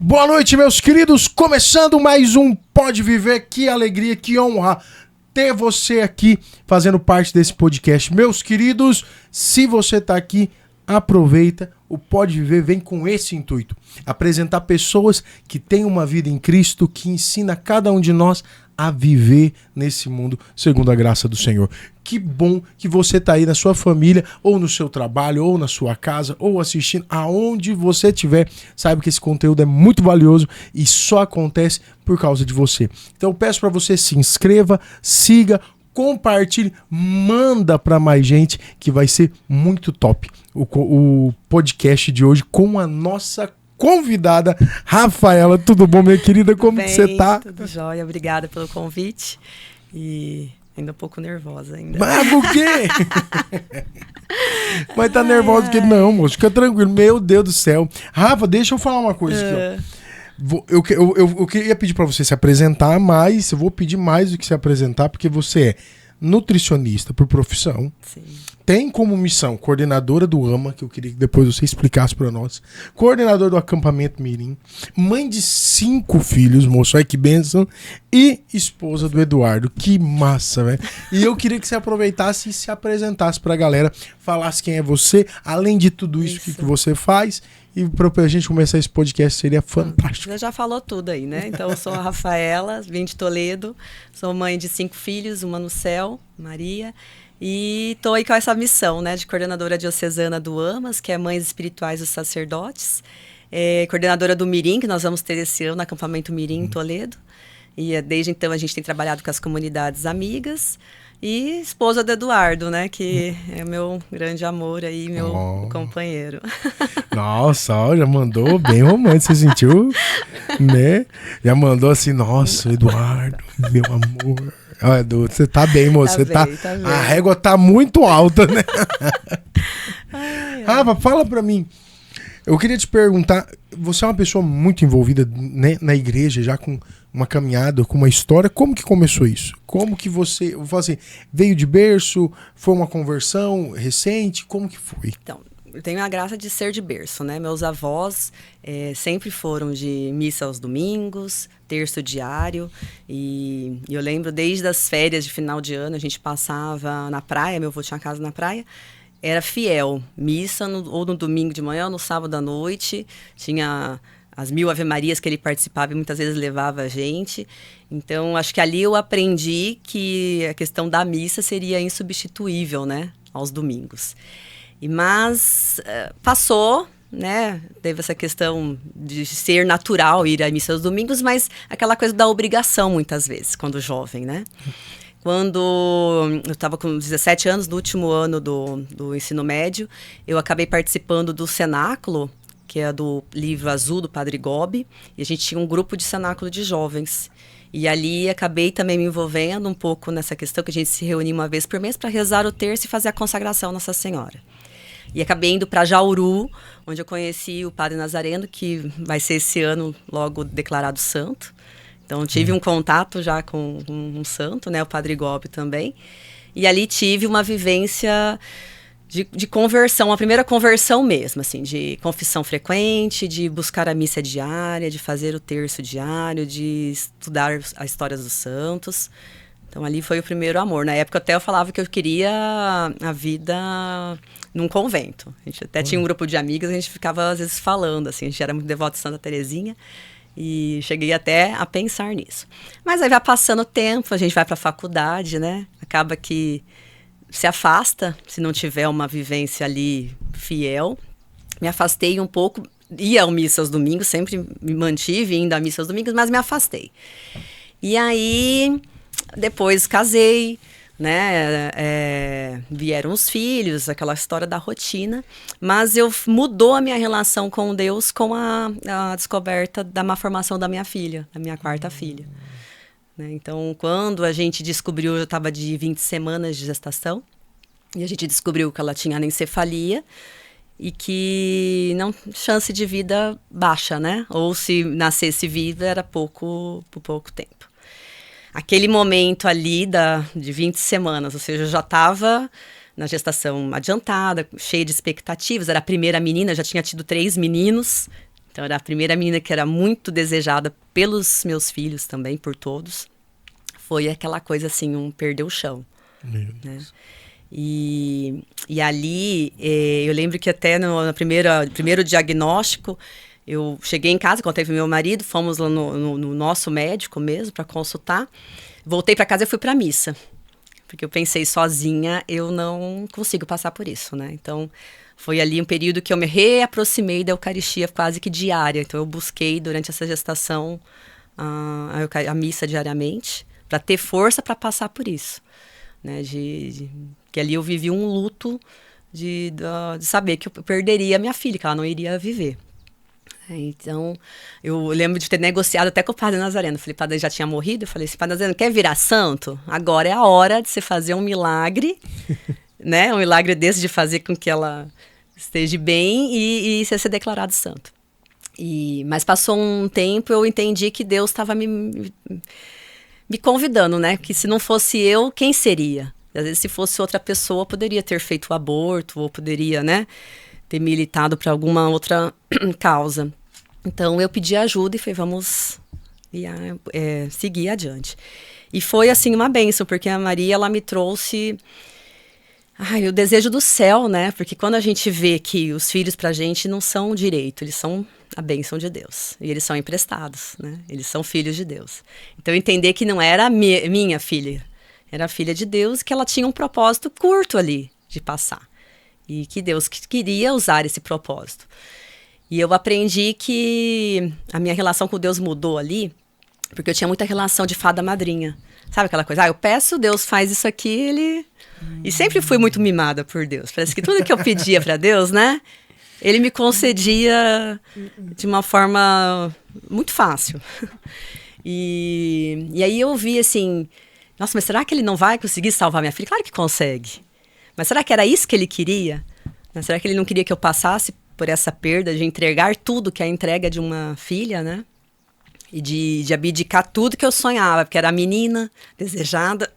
Boa noite, meus queridos. Começando mais um Pode Viver. Que alegria, que honra ter você aqui fazendo parte desse podcast. Meus queridos, se você tá aqui, aproveita. O Pode Viver vem com esse intuito. Apresentar pessoas que têm uma vida em Cristo, que ensina cada um de nós a viver nesse mundo segundo a graça do Senhor. Que bom que você tá aí na sua família, ou no seu trabalho, ou na sua casa, ou assistindo, aonde você estiver. Saiba que esse conteúdo é muito valioso e só acontece por causa de você. Então eu peço para você se inscreva, siga, compartilhe, manda para mais gente, que vai ser muito top o podcast de hoje com a nossa convidada, Rafaela. Tudo bom, minha querida? Como que você tá? Tudo jóia, obrigada pelo convite. E ainda um pouco nervosa ainda. Mas por quê? Mas tá nervosa porque não, moço. Fica tranquilo. Meu Deus do céu. Rafa, deixa eu falar uma coisa aqui, ó. Eu queria pedir pra você se apresentar, mas eu vou pedir mais do que se apresentar, porque você é nutricionista por profissão. Sim. Tem como missão coordenadora do AMA, que eu queria que depois você explicasse pra nós. Coordenador do acampamento Mirim. Mãe de 5 filhos, moço. Ai, que bênção. E esposa do Eduardo. Que massa, velho. E eu queria que você aproveitasse e se apresentasse pra galera. Falasse quem é você. Além de tudo isso, o que você faz. E pra gente começar esse podcast seria fantástico. Você já falou tudo aí, né? Então eu sou a Rafaela, vim de Toledo. Sou mãe de 5 filhos, uma no céu, Maria. E estou aí com essa missão, né, de coordenadora diocesana do AMAS, que é Mães Espirituais dos Sacerdotes, coordenadora do Mirim, que nós vamos ter esse ano, no acampamento Mirim em Toledo. E desde então a gente tem trabalhado com as comunidades amigas. E esposa do Eduardo, né, que é meu grande amor aí, meu companheiro. Nossa, ó, já mandou bem romântico, você sentiu, né? Já mandou assim, nossa, Eduardo, meu amor. Olha, Edu, você tá bem, moço. Tá bem. A régua tá muito alta, né? Rafa, fala pra mim. Eu queria te perguntar, você é uma pessoa muito envolvida, né, na igreja, já com uma caminhada, com uma história. Como que começou isso? Como que você, eu falo assim, veio de berço? Foi uma conversão recente? Como que foi? Então, eu tenho a graça de ser de berço, né? Meus avós sempre foram de missa aos domingos, terço diário. E eu lembro desde as férias de final de ano, a gente passava na praia, meu avô tinha casa na praia. Era fiel, missa ou no domingo de manhã ou no sábado à noite. Tinha as 1000 ave-marias que ele participava e muitas vezes levava a gente. Então, acho que ali eu aprendi que a questão da missa seria insubstituível, né? Aos domingos. Mas passou, né? Teve essa questão de ser natural ir à missa aos domingos, mas aquela coisa da obrigação muitas vezes, quando jovem, né? Quando eu estava com 17 anos, no último ano do ensino médio, eu acabei participando do cenáculo, que é do livro azul do Padre Gobi, e a gente tinha um grupo de cenáculo de jovens. E ali acabei também me envolvendo um pouco nessa questão, que a gente se reunia uma vez por mês para rezar o terço e fazer a consagração à Nossa Senhora. E acabei indo para Jauru, onde eu conheci o Padre Nazareno, que vai ser esse ano logo declarado santo. Então, tive um contato já com um santo, né, o Padre Gobi também. E ali tive uma vivência de conversão, a primeira conversão mesmo, assim, de confissão frequente, de buscar a missa diária, de fazer o terço diário, de estudar a história dos santos. Então, ali foi o primeiro amor. Na época, até eu falava que eu queria a vida num convento. A gente até tinha um grupo de amigas, a gente ficava, às vezes, falando, assim, a gente era muito devoto de Santa Terezinha. E cheguei até a pensar nisso. Mas aí vai passando o tempo, a gente vai para a faculdade, né? Acaba que se afasta, se não tiver uma vivência ali fiel. Me afastei um pouco, ia à missa aos domingos, sempre me mantive indo à missa aos domingos, mas me afastei. E aí, depois casei, né? Vieram os filhos, aquela história da rotina, mas mudou a minha relação com Deus com a descoberta da má formação da minha filha, da minha 4ª filha. Né? Então, quando a gente descobriu, eu estava de 20 semanas de gestação, e a gente descobriu que ela tinha anencefalia e que não chance de vida baixa, né? Ou se nascesse viva era por pouco tempo. Aquele momento ali de 20 semanas, ou seja, eu já estava na gestação adiantada, cheia de expectativas. Era a primeira menina, já tinha tido 3 meninos. Então, era a primeira menina que era muito desejada pelos meus filhos também, por todos. Foi aquela coisa assim, perder o chão. Meu Deus. Né? E ali, eu lembro que até no primeiro diagnóstico, eu cheguei em casa, contei pro meu marido, fomos lá no nosso médico mesmo para consultar. Voltei para casa e fui para missa. Porque eu pensei, sozinha, eu não consigo passar por isso, né? Então, foi ali um período que eu me reaproximei da Eucaristia quase que diária. Então, eu busquei durante essa gestação a missa diariamente, para ter força para passar por isso. Né? Que ali eu vivi um luto de saber que eu perderia a minha filha, que ela não iria viver. Então, eu lembro de ter negociado até com o Padre Nazareno. Falei, Padre já tinha morrido. Eu falei, se o Padre Nazareno quer virar santo, agora é a hora de você fazer um milagre, né? Um milagre desse de fazer com que ela esteja bem e você ser declarado santo. Mas passou um tempo, eu entendi que Deus estava me convidando, né? Que se não fosse eu, quem seria? Às vezes, se fosse outra pessoa, poderia ter feito o aborto, ou poderia, né, ter militado para alguma outra causa. Então, eu pedi ajuda e falei, vamos seguir adiante. E foi, assim, uma bênção, porque a Maria, ela me trouxe o desejo do céu, né? Porque quando a gente vê que os filhos pra gente não são direito, eles são a bênção de Deus. E eles são emprestados, né? Eles são filhos de Deus. Então, entender que não era minha filha, era a filha de Deus, que ela tinha um propósito curto ali de passar. E que Deus queria usar esse propósito. E eu aprendi que a minha relação com Deus mudou ali, porque eu tinha muita relação de fada madrinha. Sabe aquela coisa? Eu peço, Deus faz isso aqui, ele... E sempre fui muito mimada por Deus. Parece que tudo que eu pedia para Deus, né? Ele me concedia de uma forma muito fácil. E aí eu vi assim... Nossa, mas será que ele não vai conseguir salvar minha filha? Claro que consegue. Mas será que era isso que ele queria? Será que ele não queria que eu passasse por essa perda de entregar tudo que é a entrega de uma filha, né? E de abdicar tudo que eu sonhava, porque era a menina desejada.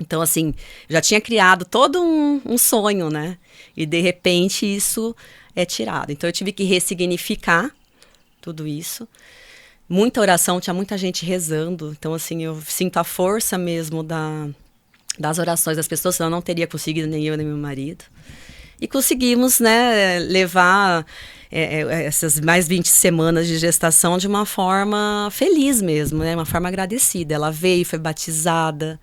Então, assim, eu já tinha criado todo um sonho, né? E, de repente, isso é tirado. Então, eu tive que ressignificar tudo isso. Muita oração, tinha muita gente rezando. Então, assim, eu sinto a força mesmo das orações das pessoas, senão eu não teria conseguido, nem eu, nem meu marido. E conseguimos, né, levar essas mais 20 semanas de gestação de uma forma feliz mesmo, né, uma forma agradecida. Ela veio, foi batizada,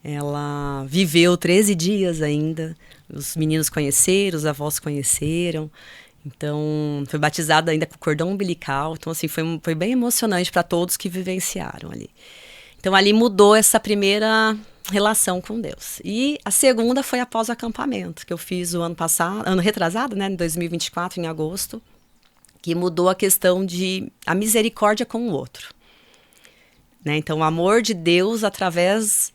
ela viveu 13 dias ainda. Os meninos conheceram, os avós conheceram. Então, foi batizada ainda com cordão umbilical. Então, assim, foi bem emocionante para todos que vivenciaram ali. Então, ali mudou essa primeira relação com Deus. E a segunda foi após o acampamento, que eu fiz o ano passado, ano retrasado, né, em 2024, em agosto, que mudou a questão a misericórdia com o outro. Né? Então, o amor de Deus através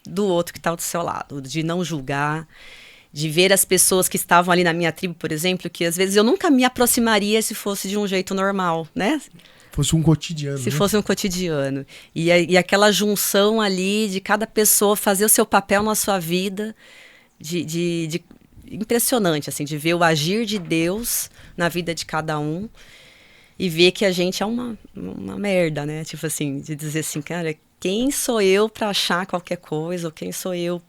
do outro que está do seu lado, de não julgar, de ver as pessoas que estavam ali na minha tribo, por exemplo, que às vezes eu nunca me aproximaria se fosse de um jeito normal, né? Fosse um cotidiano. Se fosse um cotidiano. E aquela junção ali de cada pessoa fazer o seu papel na sua vida, impressionante, assim, de ver o agir de Deus na vida de cada um e ver que a gente é uma merda, né? Tipo assim, de dizer assim, cara, quem sou eu para achar qualquer coisa? Ou quem sou eu?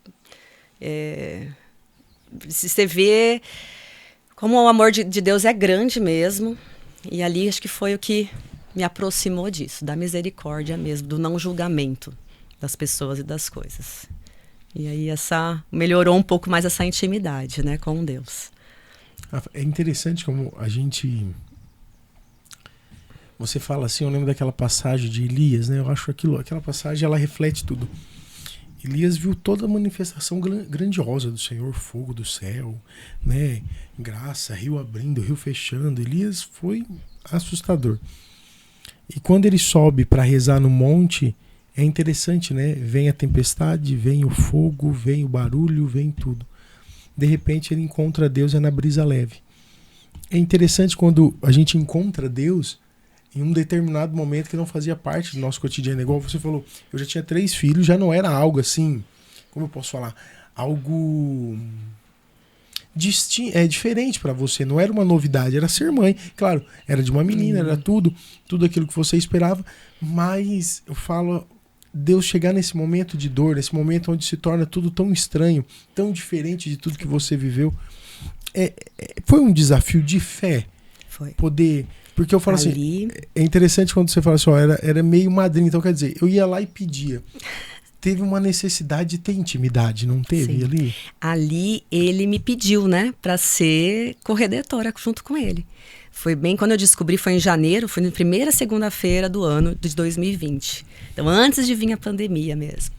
Se você vê como o amor de Deus é grande mesmo. E ali acho que foi o que me aproximou disso, da misericórdia mesmo, do não julgamento das pessoas e das coisas. E aí melhorou um pouco mais essa intimidade, né, com Deus. É interessante como a gente... Você fala assim, eu lembro daquela passagem de Elias, né? Eu acho aquela passagem, ela reflete tudo. Elias viu toda a manifestação grandiosa do Senhor, fogo do céu, né? Graça, rio abrindo, rio fechando. Elias foi assustador. E quando ele sobe para rezar no monte, é interessante, né? Vem a tempestade, vem o fogo, vem o barulho, vem tudo. De repente ele encontra Deus na brisa leve. É interessante quando a gente encontra Deus em um determinado momento que não fazia parte do nosso cotidiano. Igual você falou, eu já tinha 3 filhos, já não era algo assim, como eu posso falar? Algo diferente para você. Não era uma novidade, era ser mãe. Claro, era de uma menina, era tudo aquilo que você esperava. Mas eu falo, Deus chegar nesse momento de dor, nesse momento onde se torna tudo tão estranho, tão diferente de tudo que você viveu, foi um desafio de fé. Foi. Poder... Porque eu falo assim, é interessante quando você fala assim, ó, era meio madrinha, então quer dizer, eu ia lá e pedia. Teve uma necessidade de ter intimidade, não teve? Sim. Ali ele me pediu, né, pra ser corredentora junto com ele. Foi bem quando eu descobri, foi em janeiro, foi na primeira segunda-feira do ano de 2020. Então, antes de vir a pandemia mesmo.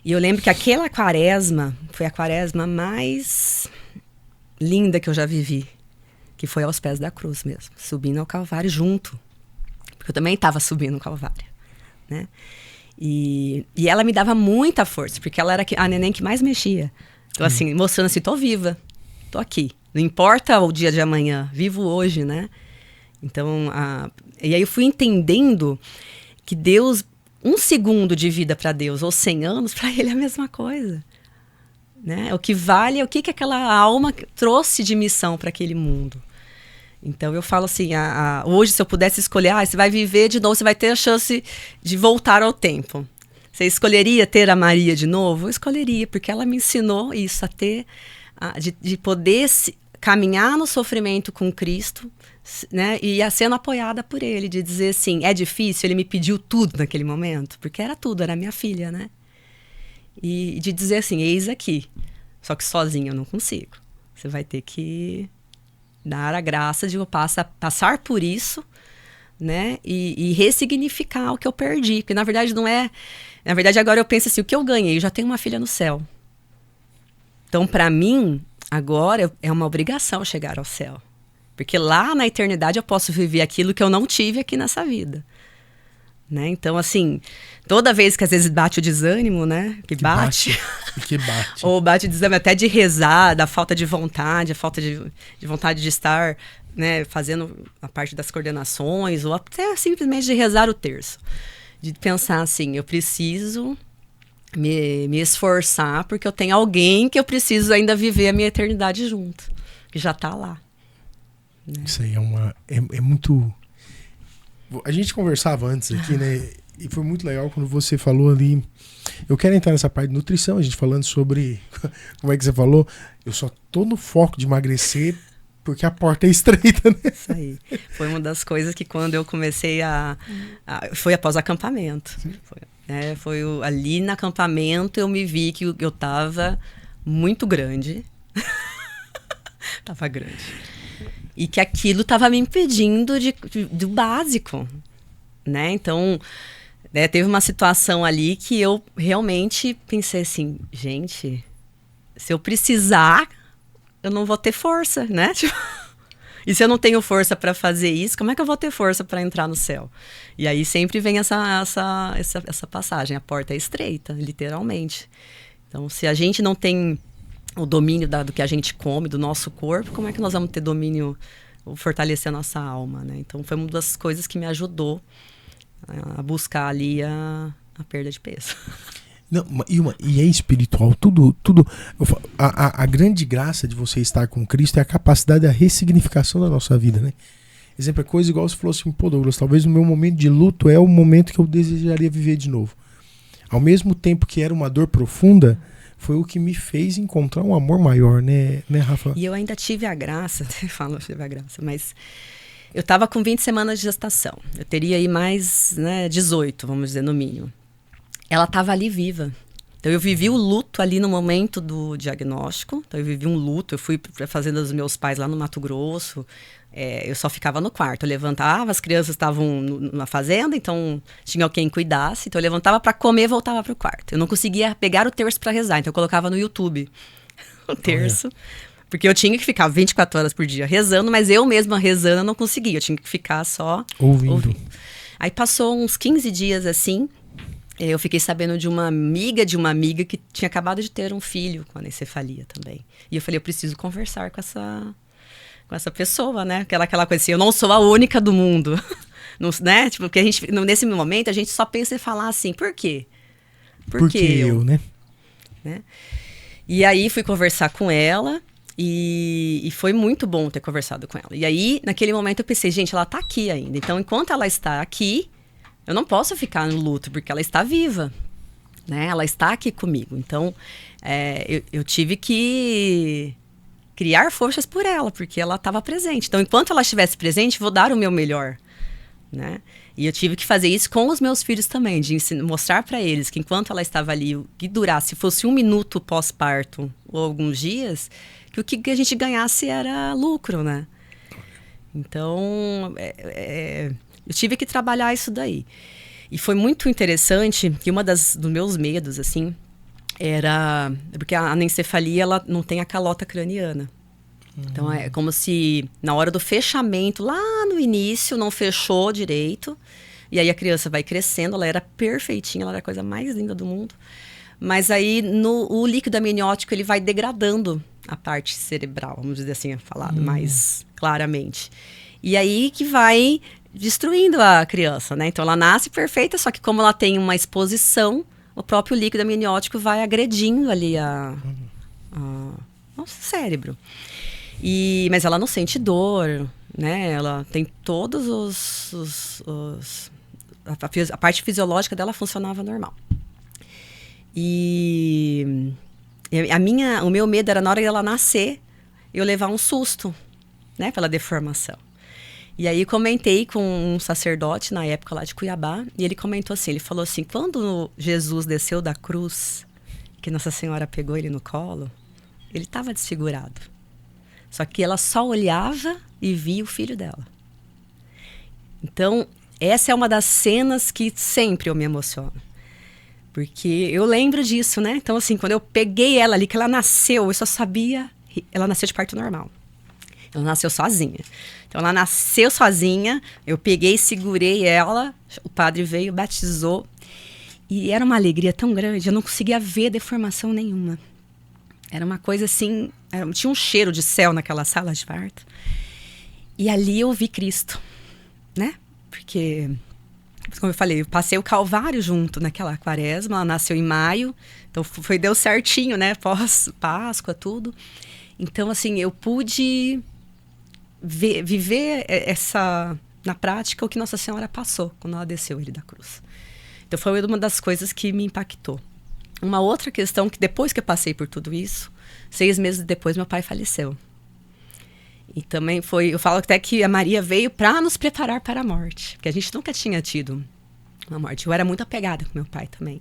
E eu lembro que aquela quaresma foi a quaresma mais linda que eu já vivi. Que foi aos pés da cruz mesmo, subindo ao Calvário junto. Porque eu também estava subindo o Calvário, né? E ela me dava muita força, porque ela era a neném que mais mexia. Então, assim, mostrando assim, tô viva, tô aqui. Não importa o dia de amanhã, vivo hoje, né? Então, e aí eu fui entendendo que Deus, 1 segundo de vida para Deus, ou 100 anos, para Ele é a mesma coisa. Né? O que vale é o que aquela alma trouxe de missão para aquele mundo. Então eu falo assim, hoje se eu pudesse escolher, você vai viver de novo, você vai ter a chance de voltar ao tempo. Você escolheria ter a Maria de novo? Eu escolheria, porque ela me ensinou isso, a ter, de poder caminhar no sofrimento com Cristo, né? E sendo apoiada por Ele, de dizer assim, é difícil, Ele me pediu tudo naquele momento, porque era tudo, era minha filha, né? E de dizer assim, eis aqui, só que sozinha eu não consigo. Você vai ter que dar a graça de eu passar por isso, né? E ressignificar o que eu perdi. Porque na verdade não é... Na verdade agora eu penso assim, o que eu ganhei? Eu já tenho uma filha no céu. Então para mim, agora é uma obrigação chegar ao céu. Porque lá na eternidade eu posso viver aquilo que eu não tive aqui nessa vida. Né? Então, assim, toda vez que às vezes bate o desânimo, né? Que bate. Ou bate o desânimo até de rezar, da falta de vontade, a falta de vontade de estar, né, fazendo a parte das coordenações, ou até simplesmente de rezar o terço. De pensar assim, eu preciso me esforçar, porque eu tenho alguém que eu preciso ainda viver a minha eternidade junto, que já está lá. Né? Isso aí é muito... A gente conversava antes aqui, né? E foi muito legal quando você falou ali. Eu quero entrar nessa parte de nutrição, a gente falando sobre... Como é que você falou? Eu só tô no foco de emagrecer porque a porta é estreita, né? Isso aí. Foi uma das coisas que quando eu comecei foi após o acampamento. Foi ali no acampamento eu me vi que eu tava muito grande. Tava grande. E que aquilo estava me impedindo do básico, né? Então, né, teve uma situação ali que eu realmente pensei assim, gente, se eu precisar, eu não vou ter força, né? E se eu não tenho força para fazer isso, como é que eu vou ter força para entrar no céu? E aí sempre vem essa passagem, a porta é estreita, literalmente. Então, se a gente não tem o domínio do que a gente come, do nosso corpo, como é que nós vamos ter domínio, fortalecer a nossa alma, né? Então, foi uma das coisas que me ajudou a buscar ali a perda de peso. Não, e é espiritual, tudo. A grande graça de você estar com Cristo é a capacidade da ressignificação da nossa vida, né? Exemplo, é coisa igual você falou assim, pô, Douglas, talvez o meu momento de luto é o momento que eu desejaria viver de novo. Ao mesmo tempo que era uma dor profunda, foi o que me fez encontrar um amor maior, né, Rafa? E eu ainda tive a graça, mas eu tava com 20 semanas de gestação. Eu teria aí mais, né, 18, vamos dizer, no mínimo. Ela tava ali viva. Então eu vivi o luto ali no momento do diagnóstico. Então eu vivi um luto, eu fui pra fazenda dos meus pais lá no Mato Grosso. Eu só ficava no quarto, eu levantava, as crianças estavam na fazenda, então tinha quem cuidasse, então eu levantava para comer e voltava pro quarto. Eu não conseguia pegar o terço para rezar, então eu colocava no YouTube o terço, porque eu tinha que ficar 24 horas por dia rezando, mas eu mesma rezando eu não conseguia, eu tinha que ficar só ouvindo. Aí passou uns 15 dias assim, eu fiquei sabendo de uma amiga que tinha acabado de ter um filho com anencefalia também. E eu falei, eu preciso conversar com essa pessoa, né? Aquela coisa assim, eu não sou a única do mundo. Não, né? Tipo, porque nesse momento, a gente só pensa em falar assim, por quê? Por que eu, né? E aí, fui conversar com ela, E foi muito bom ter conversado com ela. E aí, naquele momento, eu pensei, gente, ela tá aqui ainda. Então, enquanto ela está aqui, eu não posso ficar no luto, porque ela está viva, né? Ela está aqui comigo. Então, eu tive que criar forças por ela, porque ela estava presente. Então, enquanto ela estivesse presente, vou dar o meu melhor, né? E eu tive que fazer isso com os meus filhos também, de mostrar para eles que enquanto ela estava ali, o que durasse, fosse 1 minuto pós-parto ou alguns dias, que o que a gente ganhasse era lucro, né? Então, eu tive que trabalhar isso daí. E foi muito interessante que dos meus medos, assim, era... Porque a anencefalia, ela não tem a calota craniana. Então, é como se na hora do fechamento, lá no início, não fechou direito. E aí a criança vai crescendo, ela era perfeitinha, ela era a coisa mais linda do mundo. Mas aí o líquido amniótico, ele vai degradando a parte cerebral, vamos dizer assim, falado mais claramente. E aí que vai destruindo a criança, né? Então ela nasce perfeita, só que como ela tem uma exposição, o próprio líquido amniótico vai agredindo ali nosso cérebro. Mas ela não sente dor, né? Ela tem todos a parte fisiológica dela funcionava normal. E o meu medo era na hora de ela nascer, eu levar um susto, né? Pela deformação. E aí comentei com um sacerdote na época lá de Cuiabá, e ele comentou assim, ele falou assim, quando Jesus desceu da cruz, que Nossa Senhora pegou ele no colo, ele estava desfigurado. Só que ela só olhava e via o filho dela. Então, essa é uma das cenas que sempre eu me emociono. Porque eu lembro disso, né? Então, assim, quando eu peguei ela ali, que ela nasceu, eu só sabia... Ela nasceu de parto normal. Ela nasceu sozinha. Então, ela nasceu sozinha, eu peguei, segurei ela, o padre veio, batizou. E era uma alegria tão grande, eu não conseguia ver deformação nenhuma. Era uma coisa assim... tinha um cheiro de céu naquela sala de parto. E ali eu vi Cristo, né? Porque, como eu falei, eu passei o Calvário junto naquela quaresma. Ela nasceu em maio, então deu certinho, né? Pós-Páscoa, tudo. Então, assim, eu pude viver na prática o que Nossa Senhora passou quando ela desceu ele da cruz. Então, foi uma das coisas que me impactou. Uma outra questão que depois que eu passei por tudo isso, 6 meses depois meu pai faleceu. E também eu falo até que a Maria veio para nos preparar para a morte, porque a gente nunca tinha tido uma morte. Eu era muito apegada com meu pai também.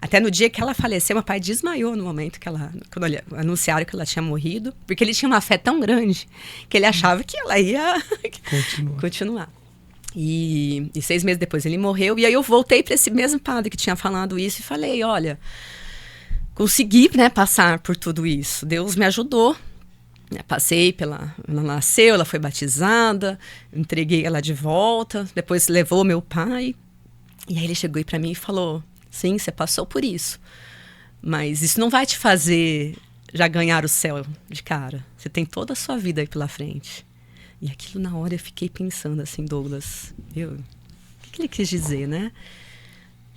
Até no dia que ela faleceu, meu pai desmaiou no momento quando anunciaram que ela tinha morrido, porque ele tinha uma fé tão grande que ele achava que ela ia continuar. E 6 meses depois ele morreu, e aí eu voltei para esse mesmo padre que tinha falado isso e falei, olha, consegui, né, passar por tudo isso, Deus me ajudou, né, passei ela nasceu, ela foi batizada, entreguei ela de volta, depois levou meu pai, e aí ele chegou para mim e falou, sim, você passou por isso, mas isso não vai te fazer já ganhar o céu de cara, você tem toda a sua vida aí pela frente. E aquilo na hora eu fiquei pensando assim, Douglas, o que ele quis dizer, né?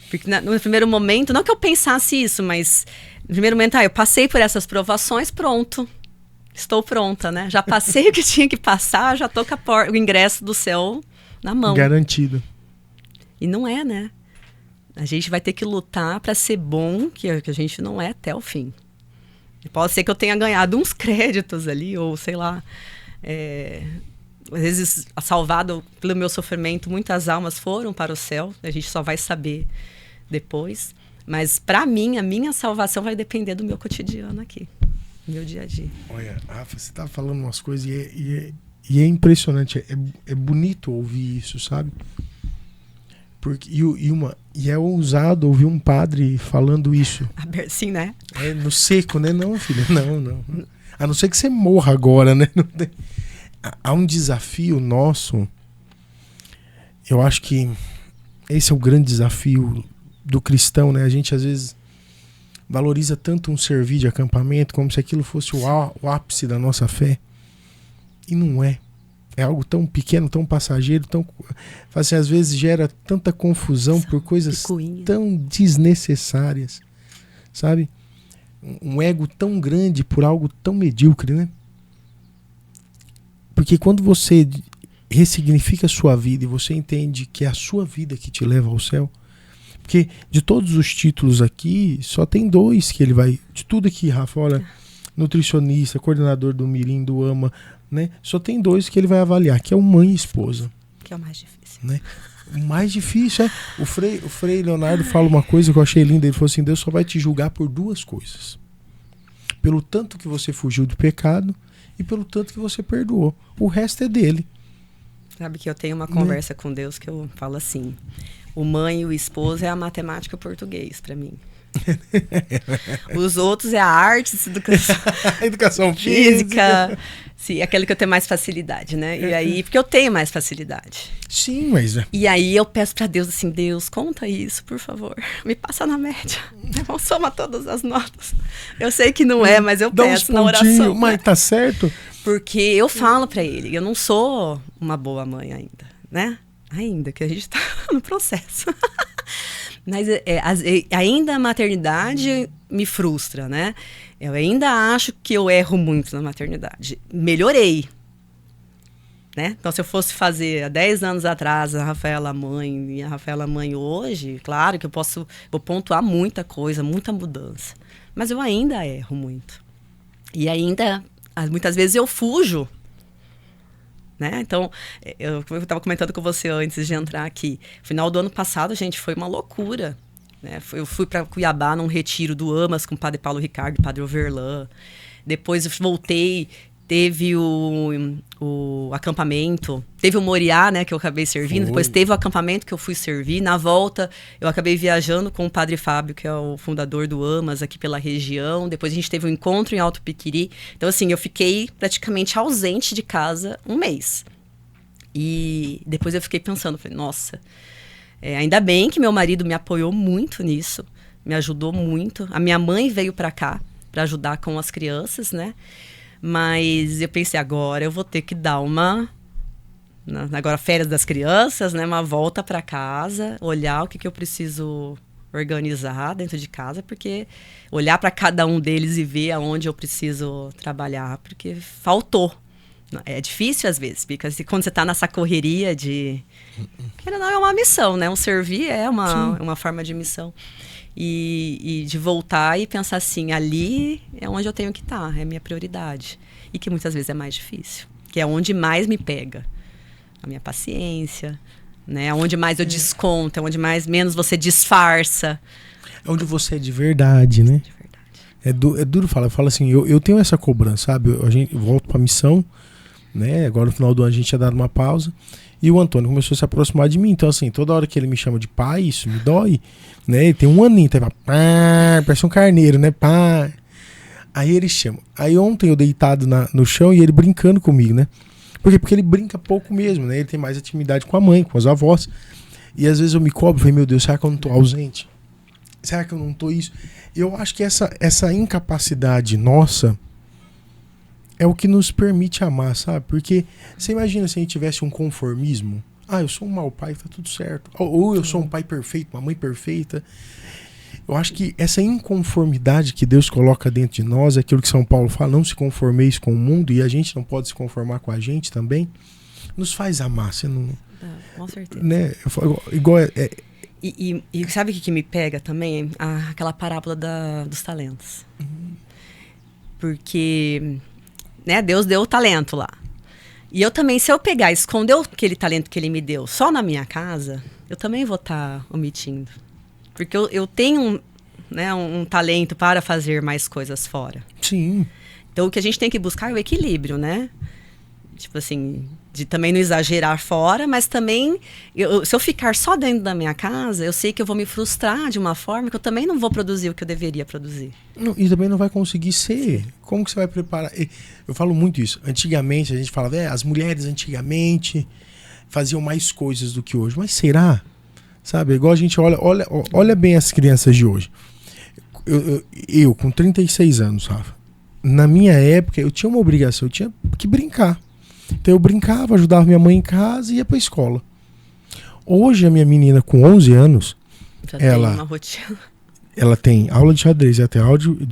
Porque no primeiro momento, não que eu pensasse isso, mas no primeiro momento, eu passei por essas provações, pronto, estou pronta, né? Já passei o que tinha que passar, já tô com o ingresso do céu na mão. Garantido. E não é, né? A gente vai ter que lutar para ser bom, que a gente não é até o fim. Pode ser que eu tenha ganhado uns créditos ali, ou sei lá... às vezes, salvado pelo meu sofrimento, muitas almas foram para o céu. A gente só vai saber depois. Mas, para mim, a minha salvação vai depender do meu cotidiano aqui, do meu dia a dia. Olha, Rafa, você tá falando umas coisas e é impressionante. É bonito ouvir isso, sabe? Porque, e é ousado ouvir um padre falando isso. Sim, né? No seco, né? Não, filha, não. A não ser que você morra agora, né? Não tem... Há um desafio nosso, eu acho que esse é o grande desafio do cristão, né? A gente às vezes valoriza tanto um servir de acampamento como se aquilo fosse o ápice da nossa fé. E não é. É algo tão pequeno, tão passageiro, assim, às vezes gera tanta confusão por coisas tão desnecessárias, sabe? um ego tão grande por algo tão medíocre, né? Porque quando você ressignifica a sua vida e você entende que é a sua vida que te leva ao céu, porque de todos os títulos aqui, só tem 2 que ele vai... De tudo aqui, Rafa, olha, nutricionista, coordenador do Mirim, do AMA, né? Só tem 2 que ele vai avaliar, que é o mãe e esposa. Que é o mais difícil. Né? O mais difícil é... O Frei Leonardo fala uma coisa que eu achei linda. Ele falou assim, Deus só vai te julgar por 2 coisas. Pelo tanto que você fugiu do pecado e pelo tanto que você perdoou. O resto é dele. Sabe que eu tenho uma conversa com Deus que eu falo assim... O mãe e o esposo é a matemática e o português para mim. Os outros é a arte, educação física. Sim, aquele que eu tenho mais facilidade, né? E aí, porque eu tenho mais facilidade. Sim, mas... E aí eu peço para Deus assim, Deus, conta isso, por favor. Me passa na média. Soma todas as notas. Eu sei que não é, mas eu peço na oração. Mas tá certo? Porque eu falo para ele, eu não sou uma boa mãe ainda, né? Ainda, que a gente tá no processo. Mas ainda a maternidade me frustra, né? Eu ainda acho que eu erro muito na maternidade. Melhorei, né? Então, se eu fosse fazer há 10 anos atrás a Rafaela mãe e a Rafaela mãe hoje, claro que vou pontuar muita coisa, muita mudança. Mas eu ainda erro muito. E ainda, muitas vezes eu fujo. Né? Então, eu estava comentando com você antes de entrar aqui. Final do ano passado, gente, foi uma loucura. Né? Eu fui para Cuiabá num retiro do AMAS com o Padre Paulo Ricardo e Padre Overlan. Depois eu voltei, teve o acampamento, teve o Moriá, né, que eu acabei servindo. Depois teve o acampamento que eu fui servir. Na volta, eu acabei viajando com o Padre Fábio, que é o fundador do AMAS aqui pela região. Depois a gente teve um encontro em Alto Piquiri. Então, assim, eu fiquei praticamente ausente de casa 1 mês. E depois eu fiquei pensando, falei, nossa, ainda bem que meu marido me apoiou muito nisso, me ajudou muito. A minha mãe veio para cá para ajudar com as crianças, né? Mas eu pensei, agora eu vou ter que dar agora férias das crianças, né? Uma volta para casa, olhar o que eu preciso organizar dentro de casa, porque olhar para cada um deles e ver aonde eu preciso trabalhar, porque faltou. É difícil às vezes, porque quando você está nessa correria de... Não, é uma missão, né? Um servir é uma forma de missão. E de voltar e pensar assim, ali é onde eu tenho que estar, é a minha prioridade. E que muitas vezes é mais difícil, que é onde mais me pega. A minha paciência, né? Onde mais eu desconto, é onde menos você disfarça. É onde você é de verdade, né? De verdade. É duro falar. Eu falo assim, eu tenho essa cobrança, sabe? Eu volto pra missão, né? Agora no final do ano a gente tinha dado uma pausa. E o Antônio começou a se aproximar de mim. Então, assim, toda hora que ele me chama de pai, isso me dói. Né? Ele tem 1 aninho, tá? Parece um carneiro, né? Pai. Aí ele chama. Aí ontem eu deitado no chão e ele brincando comigo, né? Por quê? Porque ele brinca pouco mesmo, né? Ele tem mais intimidade com a mãe, com os avós. E às vezes eu me cobro, falei, meu Deus, será que eu não tô ausente? Será que eu não tô isso? Eu acho que essa incapacidade nossa é o que nos permite amar, sabe? Porque você imagina se a gente tivesse um conformismo. Eu sou um mau pai, tá tudo certo. Ou eu sou um pai perfeito, uma mãe perfeita. Eu acho que essa inconformidade que Deus coloca dentro de nós, aquilo que São Paulo fala, não se conformeis com o mundo, e a gente não pode se conformar com a gente também, nos faz amar. Você não... com certeza. Né? Igual E sabe o que me pega também? Aquela parábola dos talentos. Porque... né, Deus deu o talento lá. E eu também, se eu pegar e esconder aquele talento que ele me deu só na minha casa, eu também vou estar omitindo. Porque eu tenho um talento para fazer mais coisas fora. Sim. Então, o que a gente tem que buscar é o equilíbrio, né? Tipo assim, de também não exagerar fora, mas também, se eu ficar só dentro da minha casa, eu sei que eu vou me frustrar de uma forma que eu também não vou produzir o que eu deveria produzir. Não, e também não vai conseguir ser. Como que você vai preparar? Eu falo muito isso. Antigamente, a gente falava, as mulheres antigamente faziam mais coisas do que hoje. Mas será? Sabe? Igual a gente olha bem as crianças de hoje. Eu com 36 anos, Rafa, na minha época, eu tinha uma obrigação, eu tinha que brincar. Então eu brincava, ajudava minha mãe em casa e ia pra escola. Hoje a minha menina com 11 anos, já tem uma rotina. Ela tem aula de xadrez, ela tem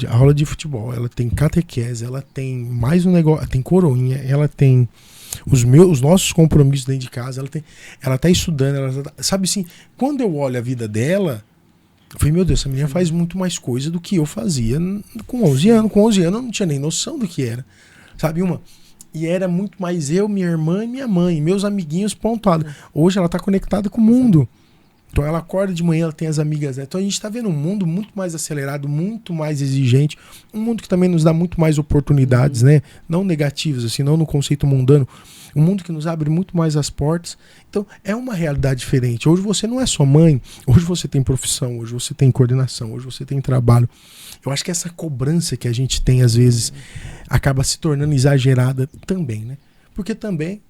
aula de futebol, ela tem catequese, ela tem mais um negócio, tem coroinha, ela tem os nossos compromissos dentro de casa, ela tá estudando, sabe assim, quando eu olho a vida dela, eu falei, meu Deus, essa menina faz muito mais coisa do que eu fazia com 11 anos. Com 11 anos eu não tinha nem noção do que era, sabe, e era muito mais eu, minha irmã e minha mãe, meus amiguinhos pontuados. Hoje ela tá conectada com o mundo. Então ela acorda de manhã, ela tem as amigas, né? Então a gente está vendo um mundo muito mais acelerado, muito mais exigente, um mundo que também nos dá muito mais oportunidades, né? Não negativas, assim, não no conceito mundano, um mundo que nos abre muito mais as portas. Então é uma realidade diferente. Hoje você não é só mãe, hoje você tem profissão, hoje você tem coordenação, hoje você tem trabalho. Eu acho que essa cobrança que a gente tem às vezes acaba se tornando exagerada também, né? Porque também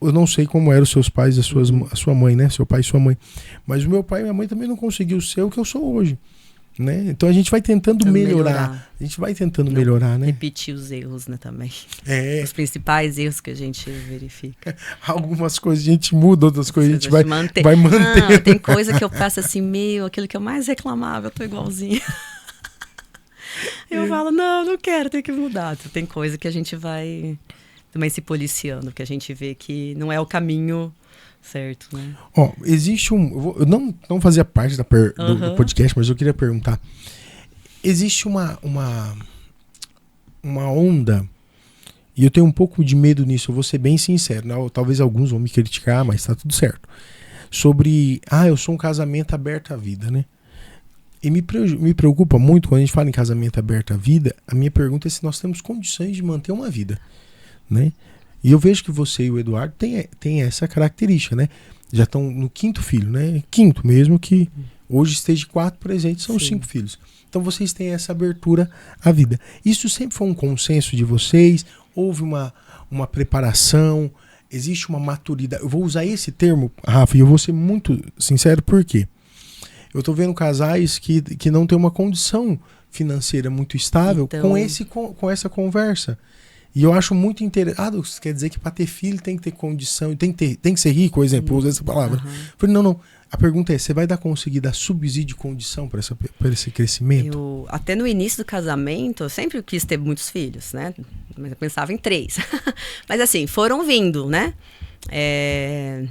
eu não sei como eram os seus pais e a sua mãe, né? Seu pai e sua mãe. Mas o meu pai e minha mãe também não conseguiu ser o que eu sou hoje, né? Então a gente vai tentando melhorar. A gente vai tentando melhorar, né? Repetir os erros, né, também. Os principais erros que a gente verifica. Algumas coisas a gente muda, outras coisas a gente vai manter. Tem coisa que eu faço assim, aquilo que eu mais reclamava, eu tô igualzinha. Eu falo, não quero, tem que mudar. Tem coisa que a gente vai também se policiando, porque a gente vê que não é o caminho certo, né? Existe eu não fazia parte do podcast, mas eu queria perguntar. Existe uma onda, e eu tenho um pouco de medo nisso, eu vou ser bem sincero, né? Talvez alguns vão me criticar, mas tá tudo certo. Sobre, eu sou um casamento aberto à vida, né? E me preocupa muito quando a gente fala em casamento aberto à vida, a minha pergunta é se nós temos condições de manter uma vida, né? E eu vejo que você e o Eduardo têm essa característica, né? Já estão no 5º filho, né? 5º mesmo, que hoje esteja 4 presentes, são 5 filhos. Então vocês têm essa abertura à vida. Isso sempre foi um consenso de vocês? Houve uma preparação? Existe uma maturidade? Eu vou usar esse termo, Rafa, e eu vou ser muito sincero, por quê? Eu tô vendo casais que não têm uma condição financeira muito estável com essa conversa. E eu acho muito interessante. Isso quer dizer que para ter filho tem que ter condição, tem que ser rico, por exemplo, usa essa palavra. Eu falei, não. A pergunta é, você vai conseguir dar subsídio de condição para esse crescimento? Até no início do casamento, eu sempre quis ter muitos filhos, né? Mas eu pensava em 3. Mas assim, foram vindo, né?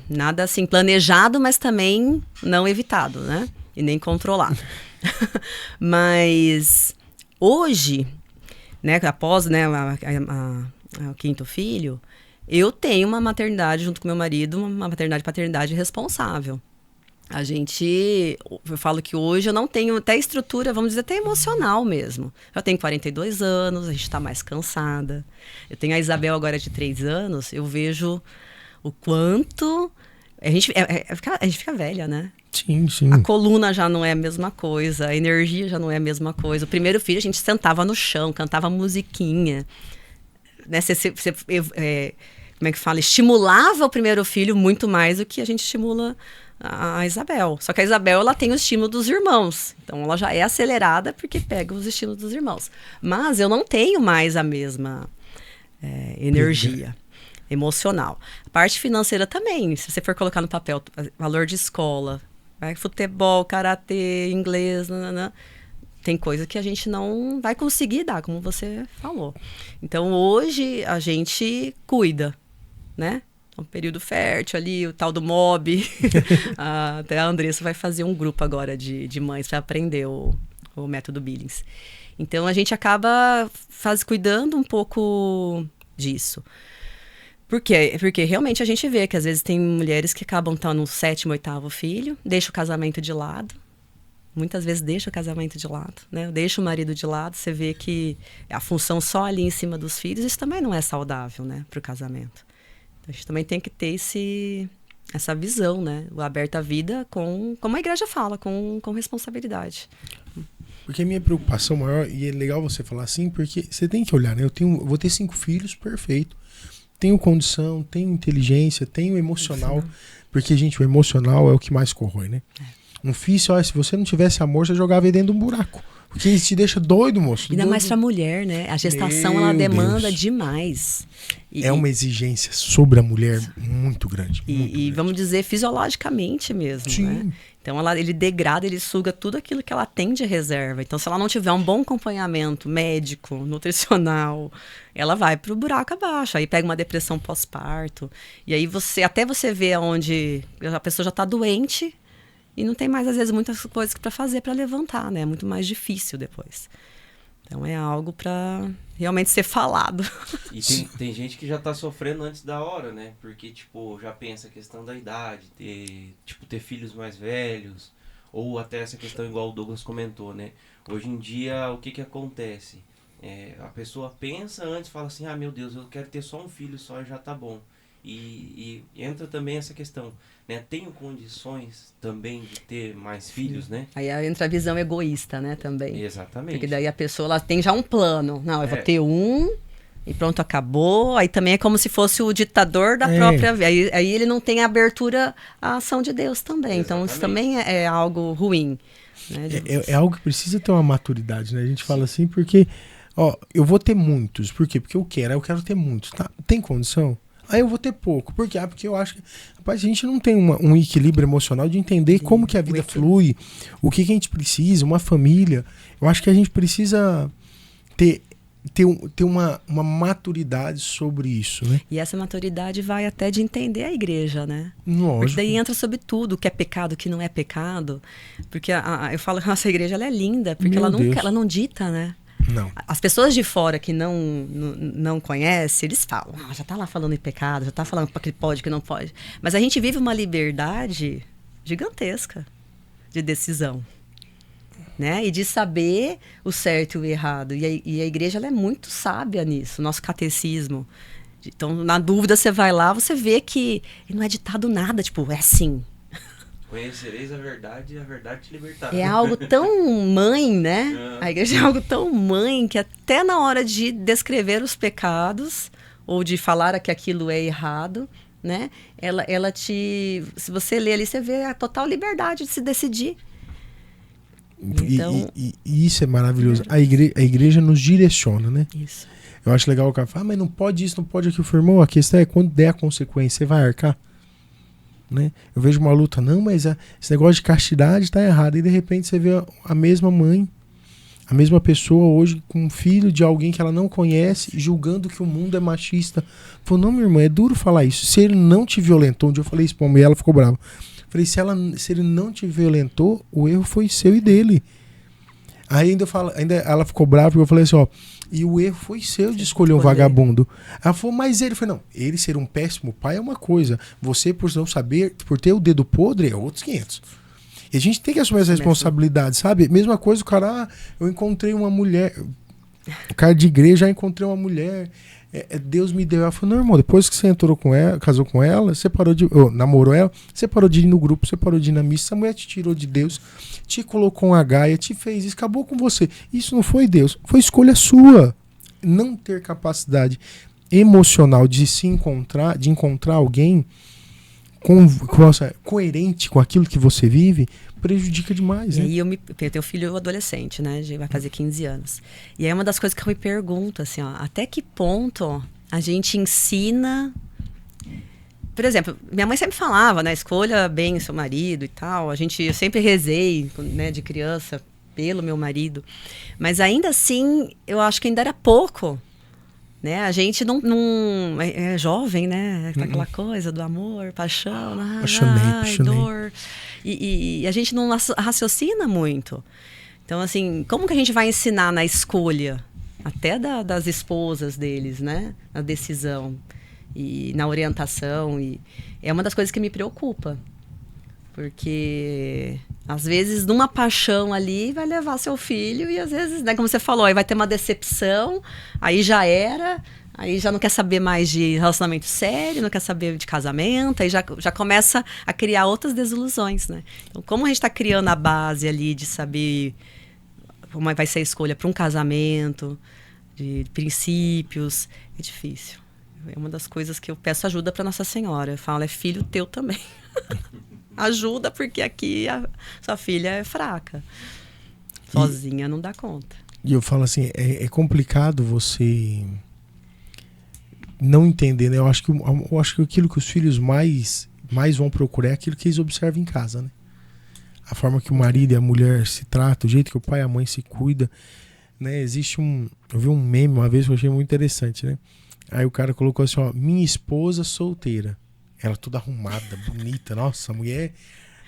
Nada assim planejado, mas também não evitado, né? E nem controlado. Mas hoje, né, após, né, o 5º filho, eu tenho uma maternidade junto com meu marido, uma maternidade e paternidade responsável. Eu falo que hoje eu não tenho até estrutura, vamos dizer, até emocional mesmo. Eu tenho 42 anos, a gente está mais cansada. Eu tenho a Isabel agora de 3 anos, eu vejo o quanto... A gente fica velha, né? Sim. A coluna já não é a mesma coisa, a energia já não é a mesma coisa. O primeiro filho a gente sentava no chão, cantava musiquinha. Né? Como é que fala? Estimulava o primeiro filho muito mais do que a gente estimula a Isabel. Só que a Isabel, ela tem o estímulo dos irmãos. Então ela já é acelerada porque pega os estímulos dos irmãos. Mas eu não tenho mais a mesma energia emocional. A parte financeira também. Se você for colocar no papel valor de escola, futebol, karatê, inglês, tem coisa que a gente não vai conseguir dar, como você falou. Então hoje a gente cuida, né? Um período fértil ali, o tal do MOB. Até a Andressa vai fazer um grupo agora de mães para aprender o método Billings. Então a gente acaba cuidando um pouco disso. Por quê? Porque realmente a gente vê que às vezes tem mulheres que acabam estando no 7º, 8º filho, deixa o casamento de lado. Muitas vezes deixa o casamento de lado, né? Deixa o marido de lado, você vê que a função só ali em cima dos filhos, isso também não é saudável, né, para o casamento. Então a gente também tem que ter essa visão, né? O aberto à vida como a igreja fala, com responsabilidade. Porque a minha preocupação maior, e é legal você falar assim, porque você tem que olhar, né? Eu vou ter 5 filhos, perfeito. Tenho condição, tenho inteligência, tenho emocional. Porque, gente, o emocional é o que mais corrói, né? Um filho, se você não tivesse amor, você jogava ele dentro de um buraco. Porque isso te deixa doido, moço. Ainda mais pra mulher, né? A gestação, ela demanda demais. É uma exigência sobre a mulher muito grande. E vamos dizer, fisiologicamente mesmo, Sim. né? Então ele degrada, ele suga tudo aquilo que ela tem de reserva. Então, se ela não tiver um bom acompanhamento médico, nutricional, ela vai pro buraco abaixo. Aí pega uma depressão pós-parto. E aí até você vê onde a pessoa já está doente e não tem mais, às vezes, muitas coisas para fazer para levantar, né? É muito mais difícil depois. Então é algo para realmente ser falado. E tem gente que já tá sofrendo antes da hora, né? Porque, tipo, já pensa a questão da idade, ter filhos mais velhos, ou até essa questão igual o Douglas comentou, né? Hoje em dia, o que acontece? A pessoa pensa antes, fala assim, meu Deus, eu quero ter só um filho só e já tá bom. E entra também essa questão, né? Tenho condições também de ter mais filhos, né? Aí entra a visão egoísta, né, também. Exatamente. Porque daí a pessoa ela tem já um plano. Não, eu vou ter um e pronto, acabou. Aí também é como se fosse o ditador da própria vida. Aí ele não tem abertura à ação de Deus também. Exatamente. Então isso também é algo ruim. Né? É algo que precisa ter uma maturidade, né? A gente fala assim porque, eu vou ter muitos. Por quê? Porque eu quero ter muitos. Tá? Tem condição? Aí eu vou ter pouco. Por quê? Porque eu acho que rapaz, a gente não tem um equilíbrio emocional de entender como que a vida flui, o que a gente precisa, uma família. Eu acho que a gente precisa ter uma maturidade sobre isso, né? E essa maturidade vai até de entender a igreja, né? Lógico. Porque daí entra sobre tudo, o que é pecado, o que não é pecado. Porque eu falo que a nossa igreja ela é linda, porque ela não dita, né? Não. As pessoas de fora que não conhecem, eles falam, já tá lá falando em pecado, já tá falando que pode, que não pode. Mas a gente vive uma liberdade gigantesca de decisão, né? E de saber o certo e o errado. E a igreja ela é muito sábia nisso, nosso catecismo. Então, na dúvida, você vai lá, você vê que não é ditado nada, tipo, é assim. Conhecereis a verdade e a verdade te libertará. É algo tão mãe, né? A igreja é algo tão mãe que até na hora de descrever os pecados ou de falar que aquilo é errado, né? Ela se você lê ali, você vê a total liberdade de se decidir. Então, e isso é maravilhoso. A igreja nos direciona, né? Isso. Eu acho legal o cara falar, mas não pode isso, não pode aquilo. Irmão, a questão é quando der a consequência, você vai arcar. Né? Eu vejo uma luta, não, mas esse negócio de castidade está errado. E de repente você vê a mesma mãe, a mesma pessoa hoje com um filho de alguém que ela não conhece, julgando que o mundo é machista. Falou, não, minha irmã, é duro falar isso. Se ele não te violentou, um dia eu falei isso pra mãe, ela ficou brava. Falei, se ele não te violentou, o erro foi seu e dele. Aí ainda ela ficou brava porque eu falei assim, e o erro foi seu de escolher um vagabundo. Ela falou, mas ele foi, não, ele ser um péssimo pai é uma coisa. Você, por não saber, por ter o dedo podre, é outros 500. E a gente tem que assumir essa responsabilidade, sabe? Mesma coisa, o cara, eu encontrei uma mulher, o cara de igreja, já encontrei uma mulher, Deus me deu. Ela falou, não, irmão, depois que você entrou com ela, casou com ela, você parou namorou ela, você parou de ir no grupo, você parou de ir na missa, essa mulher te tirou de Deus, te colocou uma gaia, te fez isso, acabou com você. Isso não foi Deus, foi escolha sua. Não ter capacidade emocional de se encontrar, de encontrar alguém coerente com aquilo que você vive, prejudica demais, né? E aí eu tenho filho adolescente, né? Vai fazer 15 anos. E aí é uma das coisas que eu me pergunto, assim, até que ponto a gente ensina... Por exemplo, minha mãe sempre falava, né? Escolha bem seu marido e tal. Eu sempre rezei, né, de criança pelo meu marido. Mas ainda assim, eu acho que ainda era pouco. Né? A gente não é jovem, né? Aquela coisa do amor, paixão, apaixonei. Dor. E a gente não raciocina muito. Então, assim, como que a gente vai ensinar na escolha, até das esposas deles, né? Na decisão e na orientação. E é uma das coisas que me preocupa. Porque, às vezes, numa paixão ali, vai levar seu filho e, às vezes, né, como você falou, aí vai ter uma decepção, aí já era, aí já não quer saber mais de relacionamento sério, não quer saber de casamento, aí já começa a criar outras desilusões, né? Então, como a gente está criando a base ali de saber como vai ser a escolha para um casamento, de princípios, é difícil. É uma das coisas que eu peço ajuda para Nossa Senhora. Eu falo, é filho teu também. Ajuda, porque aqui a sua filha é fraca. Sozinha não dá conta. E eu falo assim, é complicado você não entender, né? Eu acho que aquilo que os filhos mais vão procurar é aquilo que eles observam em casa, né? a forma que o marido e a mulher se tratam, o jeito que o pai e a mãe se cuidam, né? Eu vi um meme uma vez que eu achei muito interessante, né? Aí o cara colocou assim, ó, minha esposa solteira. Ela toda arrumada, bonita, nossa, mulher,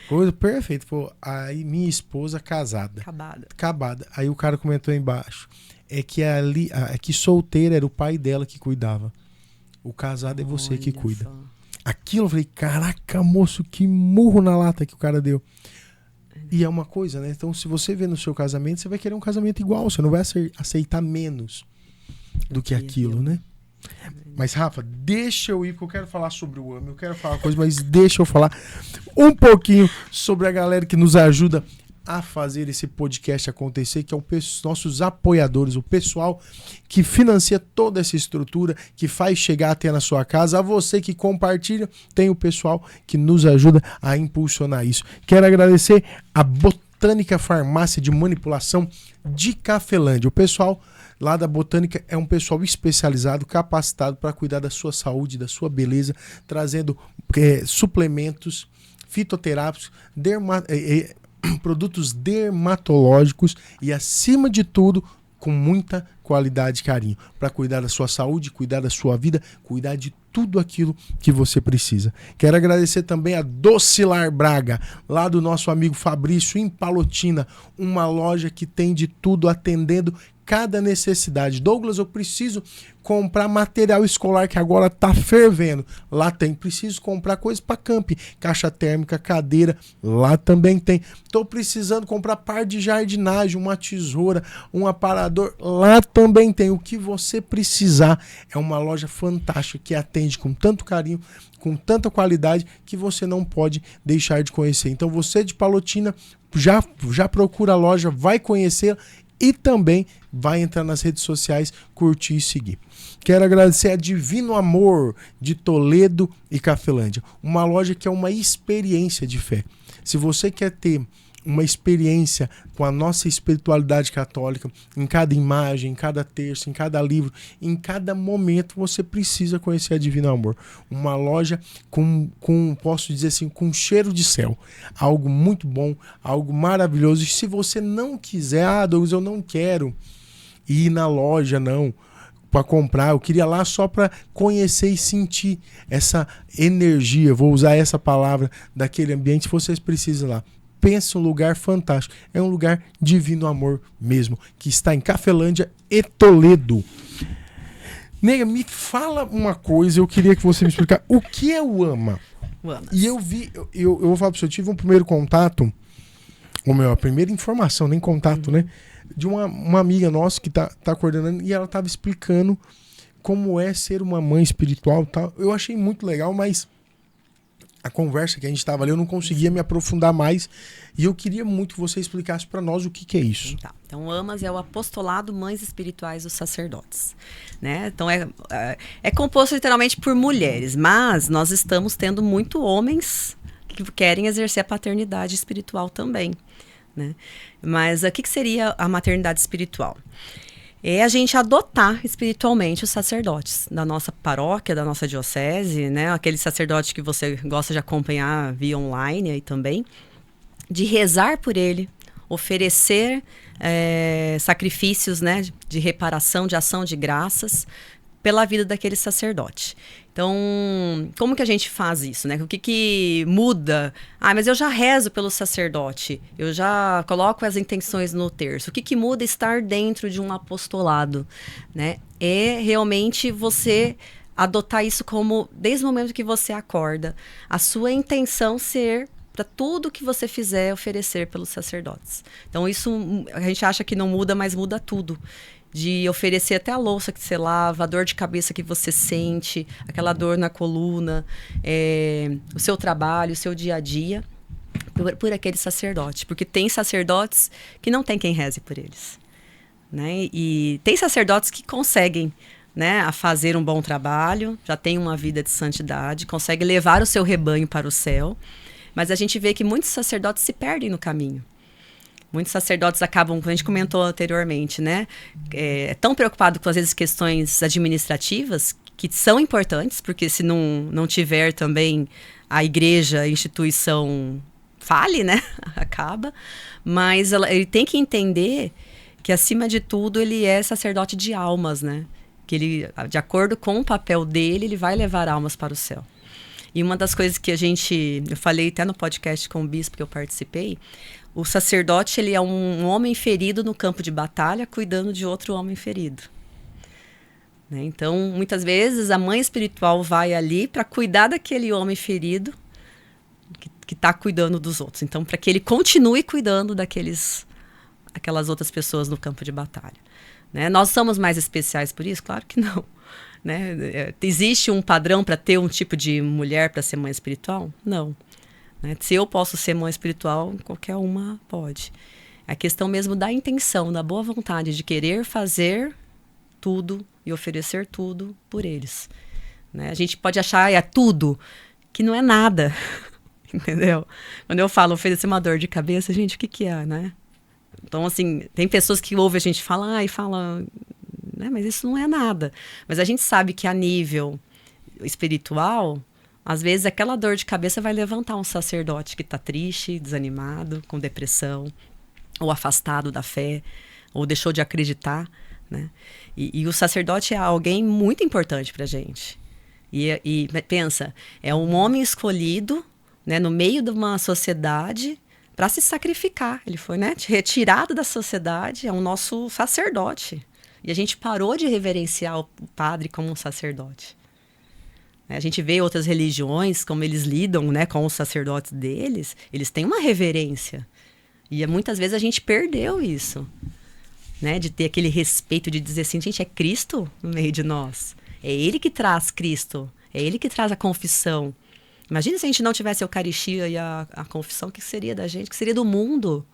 coisa perfeita. Pô, aí minha esposa casada. Acabada. Aí o cara comentou aí embaixo, é que solteira era o pai dela que cuidava. O casado é você que cuida. Só. Aquilo eu falei, caraca, moço, que murro na lata que o cara deu. E é uma coisa, né? Então, se você vê no seu casamento, você vai querer um casamento igual. Você não vai aceitar menos do que aquilo, né? Mas, Rafa, deixa eu ir, porque eu quero falar sobre o AME. Eu quero falar coisa, mas deixa eu falar um pouquinho sobre a galera que nos ajuda a fazer esse podcast acontecer, que é os nossos apoiadores, o pessoal que financia toda essa estrutura, que faz chegar até na sua casa, a você que compartilha, tem o pessoal que nos ajuda a impulsionar isso. Quero agradecer a Botânica Farmácia de Manipulação de Cafelândia. O pessoal lá da Botânica é um pessoal especializado, capacitado para cuidar da sua saúde, da sua beleza, trazendo suplementos fitoterápicos, produtos dermatológicos e, acima de tudo, com muita qualidade e carinho, para cuidar da sua saúde, cuidar da sua vida, cuidar de tudo aquilo que você precisa. Quero agradecer também a Docilar Braga, lá do nosso amigo Fabrício, em Palotina, uma loja que tem de tudo, atendendo cada necessidade. Douglas, eu preciso comprar material escolar que agora tá fervendo. Lá tem. Preciso comprar coisas para camping, caixa térmica, cadeira, lá também tem. Tô precisando comprar par de jardinagem, uma tesoura, um aparador, lá também tem. O que você precisar. É uma loja fantástica que atende com tanto carinho, com tanta qualidade, que você não pode deixar de conhecer. Então você de Palotina já procura a loja, vai conhecer e também vai entrar nas redes sociais, curtir e seguir. Quero agradecer a Divino Amor de Toledo e Cafelândia, uma loja que é uma experiência de fé. Se você quer ter uma experiência com a nossa espiritualidade católica, em cada imagem, em cada texto, em cada livro, em cada momento, você precisa conhecer a Divino Amor. Uma loja com posso dizer assim, com cheiro de céu. Algo muito bom, algo maravilhoso. E se você não quiser, Douglas, eu não quero ir na loja, não, para comprar, eu queria lá só para conhecer e sentir essa energia, vou usar essa palavra, daquele ambiente, vocês precisam ir lá. Pensa um lugar fantástico. É um lugar Divino Amor mesmo, que está em Cafelândia e Toledo. Nega, me fala uma coisa, eu queria que você me explicasse. O que é o AMA? E eu vou falar para você, eu tive um primeiro contato, a primeira informação, nem contato, né? De uma amiga nossa que tá coordenando, e ela estava explicando como é ser uma mãe espiritual e tal. Eu achei muito legal, mas a conversa que a gente estava ali, eu não conseguia me aprofundar mais. E eu queria muito que você explicasse para nós o que é isso. Então, o AMAS é o Apostolado Mães Espirituais dos Sacerdotes. Né? Então, é composto literalmente por mulheres, mas nós estamos tendo muito homens que querem exercer a paternidade espiritual também. Né? Mas o que seria a maternidade espiritual? É a gente adotar espiritualmente os sacerdotes da nossa paróquia, da nossa diocese, né? Aquele sacerdote que você gosta de acompanhar via online aí também, de rezar por ele, oferecer sacrifícios, né? De reparação, de ação de graças pela vida daquele sacerdote. Então, como que a gente faz isso, né? O que muda? Mas eu já rezo pelo sacerdote, eu já coloco as intenções no terço. O que muda estar dentro de um apostolado, né? É realmente você adotar isso como, desde o momento que você acorda, a sua intenção ser para tudo que você fizer oferecer pelos sacerdotes. Então, isso a gente acha que não muda, mas muda tudo. De oferecer até a louça que você lava, a dor de cabeça que você sente, aquela dor na coluna, o seu trabalho, o seu dia a dia, por aquele sacerdote. Porque tem sacerdotes que não tem quem reze por eles. Né? E tem sacerdotes que conseguem, né, a fazer um bom trabalho, já tem uma vida de santidade, conseguem levar o seu rebanho para o céu, mas a gente vê que muitos sacerdotes se perdem no caminho. Muitos sacerdotes acabam, como a gente comentou anteriormente, né? Tão preocupado com, às vezes, questões administrativas, que são importantes, porque se não tiver também a igreja, a instituição fale, né? Acaba. Mas ele tem que entender que, acima de tudo, ele é sacerdote de almas, né? Que ele, de acordo com o papel dele, ele vai levar almas para o céu. E uma das coisas que eu falei até no podcast com o bispo que eu participei, o sacerdote, ele é um homem ferido no campo de batalha, cuidando de outro homem ferido. Né? Então, muitas vezes, a mãe espiritual vai ali para cuidar daquele homem ferido que está cuidando dos outros. Então, para que ele continue cuidando aquelas outras pessoas no campo de batalha. Né? Nós somos mais especiais por isso? Claro que não. Né? Existe um padrão para ter um tipo de mulher para ser mãe espiritual? Não. Né? Se eu posso ser mãe espiritual, qualquer uma pode. É a questão mesmo da intenção, da boa vontade, de querer fazer tudo e oferecer tudo por eles. Né? A gente pode achar, é tudo, que não é nada. Entendeu? Quando eu falo oferecer uma dor de cabeça, gente, o que é, né? Então, assim, tem pessoas que ouvem a gente falar e falam, né, mas isso não é nada. Mas a gente sabe que a nível espiritual, às vezes aquela dor de cabeça vai levantar um sacerdote que está triste, desanimado, com depressão, ou afastado da fé, ou deixou de acreditar, né? E o sacerdote é alguém muito importante para a gente. E pensa, é um homem escolhido, né, no meio de uma sociedade, para se sacrificar. Ele foi, né, retirado da sociedade, é o nosso sacerdote. E a gente parou de reverenciar o padre como um sacerdote. A gente vê outras religiões, como eles lidam, né, com os sacerdotes deles, eles têm uma reverência. E muitas vezes a gente perdeu isso. Né, de ter aquele respeito, de dizer assim, gente, é Cristo no meio de nós. É Ele que traz Cristo. É Ele que traz a confissão. Imagina se a gente não tivesse a Eucaristia e a confissão, o que seria da gente? O que seria do mundo?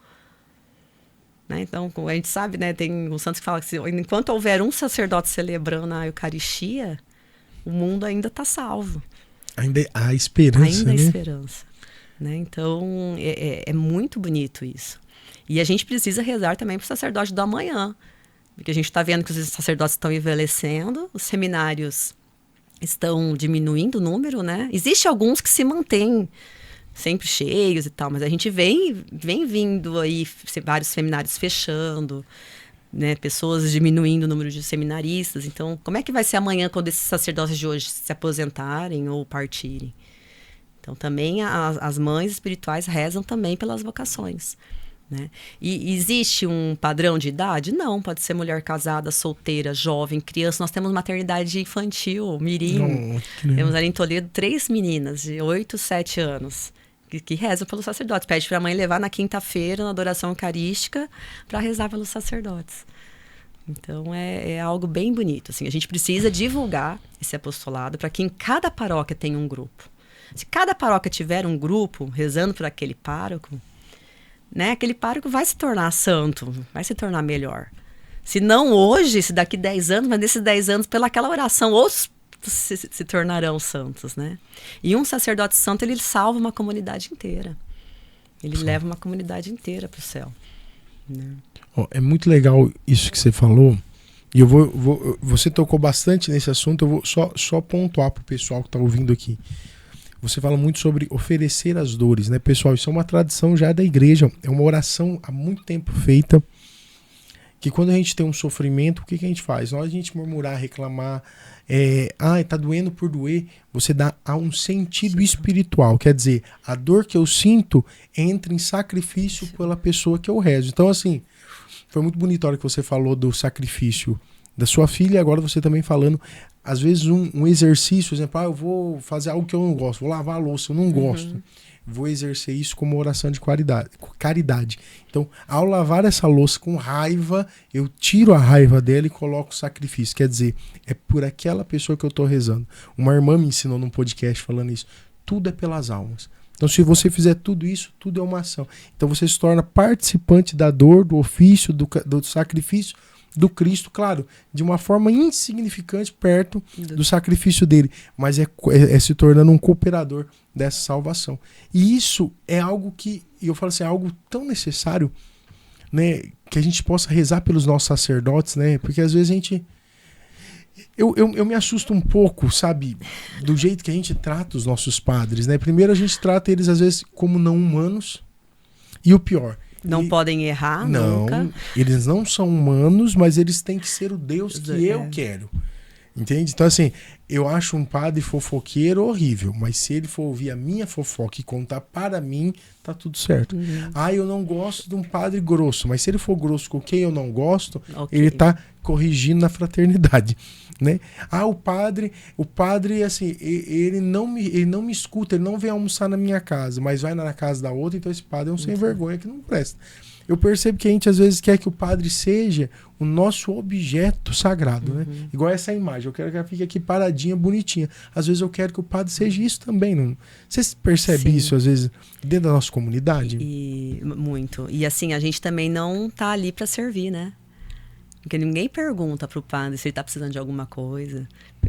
Né? Então, a gente sabe, né, tem um santo que fala que enquanto houver um sacerdote celebrando a Eucaristia, o mundo ainda está salvo. Ainda há esperança, ainda há né? esperança. Né? Então, é muito bonito isso. E a gente precisa rezar também para o sacerdote do amanhã. Porque a gente está vendo que os sacerdotes estão envelhecendo, os seminários estão diminuindo o número, né? Existem alguns que se mantêm sempre cheios e tal, mas a gente vem vindo aí vários seminários fechando, né? Pessoas diminuindo o número de seminaristas. Então, como é que vai ser amanhã quando esses sacerdotes de hoje se aposentarem ou partirem? Então, também as mães espirituais rezam também pelas vocações. Né? E existe um padrão de idade? Não, pode ser mulher casada, solteira, jovem, criança. Nós temos maternidade infantil, mirim. Temos ali em Toledo 3 meninas de 8, 7 anos que rezam pelos sacerdotes. Pede para a mãe levar na quinta-feira, na adoração eucarística, para rezar pelos sacerdotes. Então é algo bem bonito. Assim, a gente precisa divulgar esse apostolado para que em cada paróquia tenha um grupo. Se cada paróquia tiver um grupo rezando por aquele pároco, né, aquele pároco vai se tornar santo, vai se tornar melhor. Se não hoje, se daqui 10 anos, mas nesses 10 anos, pelaquela oração, outros se tornarão santos, né? E um sacerdote santo, ele salva uma comunidade inteira. Ele leva uma comunidade inteira para o céu. Né? É muito legal isso que você falou. E você tocou bastante nesse assunto. Eu vou só pontuar para o pessoal que está ouvindo aqui. Você fala muito sobre oferecer as dores, né, pessoal? Isso é uma tradição já da igreja. É uma oração há muito tempo feita. Que quando a gente tem um sofrimento, o que a gente faz? Na hora de a gente murmurar, reclamar, tá doendo por doer, você dá a um sentido espiritual. Quer dizer, a dor que eu sinto entra em sacrifício pela pessoa que eu rezo. Então, assim, foi muito bonito a hora que você falou do sacrifício da sua filha, e agora você também falando, às vezes um exercício, por exemplo, eu vou fazer algo que eu não gosto, vou lavar a louça, eu não gosto. Vou exercer isso como oração de caridade. Então, ao lavar essa louça com raiva, eu tiro a raiva dela e coloco o sacrifício. Quer dizer, é por aquela pessoa que eu estou rezando. Uma irmã me ensinou num podcast falando isso. Tudo é pelas almas. Então, se você fizer tudo isso, tudo é uma ação. Então, você se torna participante da dor, do ofício, do sacrifício do Cristo, claro, de uma forma insignificante perto do sacrifício dele, mas é se tornando um cooperador dessa salvação. E isso é algo que, eu falo assim, é algo tão necessário, né, que a gente possa rezar pelos nossos sacerdotes, né, porque às vezes a gente... Eu me assusto um pouco, sabe, do jeito que a gente trata os nossos padres, né? Primeiro a gente trata eles às vezes como não humanos e o pior, Não podem errar não, nunca. eles não são humanos, mas eles têm que ser o Deus que eu quero. Entende? Então, assim, eu acho um padre fofoqueiro horrível, mas se ele for ouvir a minha fofoca e contar para mim, tá tudo certo. Eu não gosto de um padre grosso, mas se ele for grosso com quem eu não gosto, ele tá corrigindo na fraternidade, né? O padre, assim, ele não me escuta, ele não vem almoçar na minha casa, mas vai na casa da outra, então esse padre é um sem vergonha que não presta. Eu percebo que a gente às vezes quer que o padre seja o nosso objeto sagrado, né? Igual essa imagem. Eu quero que ela fique aqui paradinha, bonitinha. Às vezes eu quero que o padre seja isso também. Não? Você percebe isso às vezes dentro da nossa comunidade? Muito. E assim, a gente também não tá ali para servir, né? Porque ninguém pergunta pro padre se ele tá precisando de alguma coisa.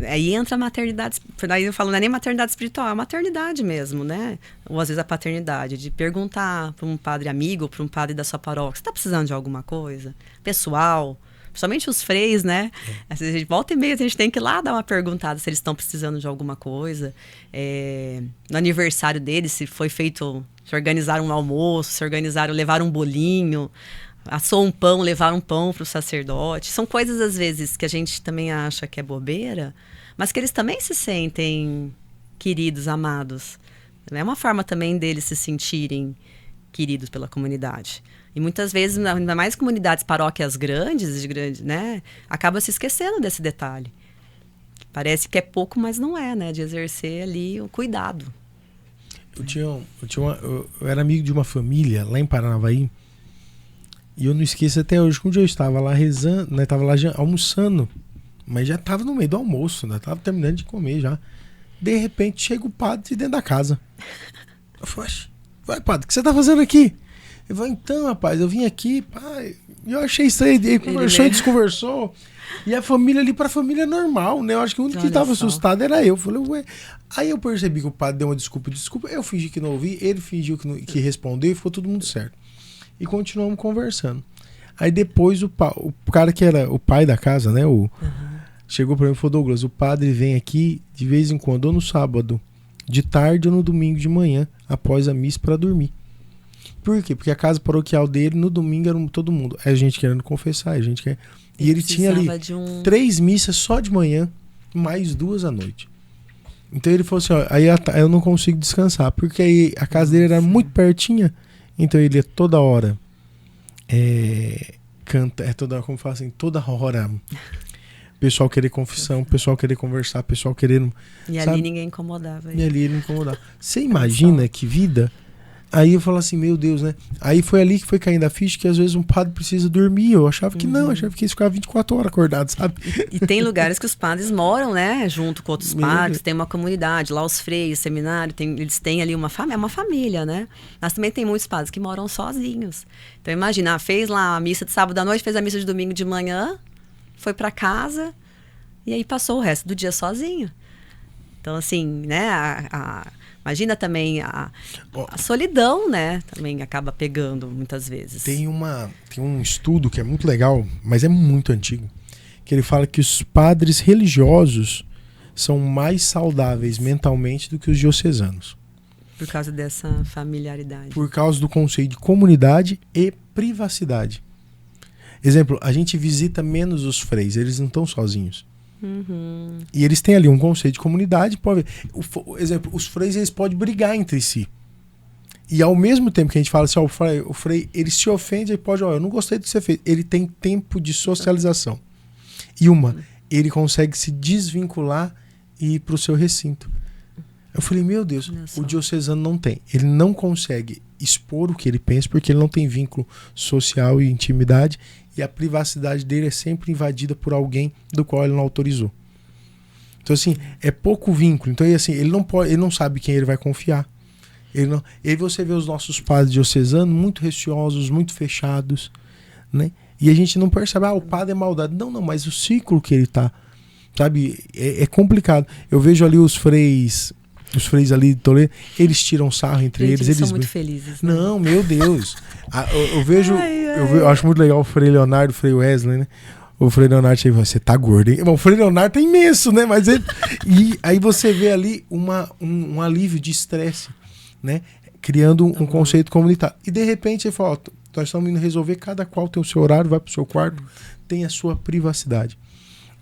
Aí entra a maternidade, daí eu falo, não é nem maternidade espiritual, é a maternidade mesmo, né? Ou às vezes a paternidade, de perguntar para um padre amigo, para um padre da sua paróquia, você tá precisando de alguma coisa? Pessoal, principalmente os freis, né? Às vezes, volta e meia, a gente tem que ir lá dar uma perguntada se eles estão precisando de alguma coisa. No aniversário deles, se foi feito, se organizaram um almoço, se organizaram, levaram um bolinho, assou um pão, levaram um pão para o sacerdote. São coisas, às vezes, que a gente também acha que é bobeira, mas que eles também se sentem queridos, amados. É uma forma também deles se sentirem queridos pela comunidade. E muitas vezes, ainda mais comunidades, paróquias grandes, né, acaba se esquecendo desse detalhe. Parece que é pouco, mas não é, né? De exercer ali o cuidado. Eu era amigo de uma família lá em Paranavaí. E eu não esqueço até hoje, que um dia eu estava lá rezando, né, estava lá almoçando, mas já estava no meio do almoço, né, estava terminando de comer já. De repente chega o padre de dentro da casa. Eu falei, vai padre, o que você está fazendo aqui? Ele falou, então rapaz, eu vim aqui, pai, e eu achei estranho, ele conversou e desconversou. E a família ali, para a família normal, né, eu acho que o único que estava assustado era eu. Falei, ué. Aí eu percebi que o padre deu uma desculpa, eu fingi que não ouvi, ele fingiu que respondeu e ficou todo mundo certo. E continuamos conversando. Aí depois o cara que era o pai da casa, né? Chegou pra mim e falou, Douglas, o padre vem aqui de vez em quando, ou no sábado, de tarde ou no domingo de manhã, após a missa para dormir. Por quê? Porque a casa paroquial dele, no domingo, era todo mundo. É a gente querendo confessar, a gente quer... E ele tinha ali 3 missas só de manhã, mais 2 à noite. Então ele falou assim, aí eu não consigo descansar, porque aí a casa dele era muito pertinha. Então ele ia toda hora canta, como fala assim, toda hora pessoal querer confissão, pessoal querer conversar, pessoal querendo... E sabe? Ali ninguém incomodava. E ali ele não incomodava. Você imagina que vida... Aí eu falo assim, meu Deus, né? Aí foi ali que foi caindo a ficha que às vezes um padre precisa dormir. Eu achava que não, achava que eles ficavam 24 horas acordados, sabe? E tem lugares que os padres moram, né? Junto com outros padres, tem uma comunidade, lá os freios, seminário, eles têm ali uma família, né? Mas também tem muitos padres que moram sozinhos. Então imagina, fez lá a missa de sábado à noite, fez a missa de domingo de manhã, foi para casa e aí passou o resto do dia sozinho. Então assim, né? Imagina também a solidão, né? Também acaba pegando muitas vezes. Tem um estudo que é muito legal, mas é muito antigo, que ele fala que os padres religiosos são mais saudáveis mentalmente do que os diocesanos. Por causa dessa familiaridade. Por causa do conceito de comunidade e privacidade. Exemplo, a gente visita menos os freis, eles não estão sozinhos. E eles têm ali um conceito de comunidade. Pode ver. Exemplo, os freis eles podem brigar entre si. E ao mesmo tempo que a gente fala assim, o frei ele se ofende, ele pode, eu não gostei do que você fez. Ele tem tempo de socialização. E ele consegue se desvincular e ir para o seu recinto. Eu falei, meu Deus, o diocesano não tem. Ele não consegue expor o que ele pensa porque ele não tem vínculo social e intimidade. E a privacidade dele é sempre invadida por alguém do qual ele não autorizou. Então, assim, é pouco vínculo. Então, assim, ele não sabe quem ele vai confiar. E aí você vê os nossos padres diocesanos muito receosos, muito fechados, né? E a gente não percebe, o padre é maldade. Não, mas o ciclo que ele tá, sabe, é complicado. Eu vejo ali os freis ali de Toledo, eles tiram sarro entre eles. Eles são muito felizes. Né? Não, meu Deus. Eu vejo, eu acho muito legal o Frei Leonardo, o Frei Wesley, né? O Frei Leonardo aí, você tá gordo, hein? Bom, o Frei Leonardo tá imenso, né? Mas e aí você vê ali um alívio de estresse, né? Criando um conceito comunitário. E de repente ele fala, ó, nós estamos indo resolver, cada qual tem o seu horário, vai pro seu quarto, tem a sua privacidade.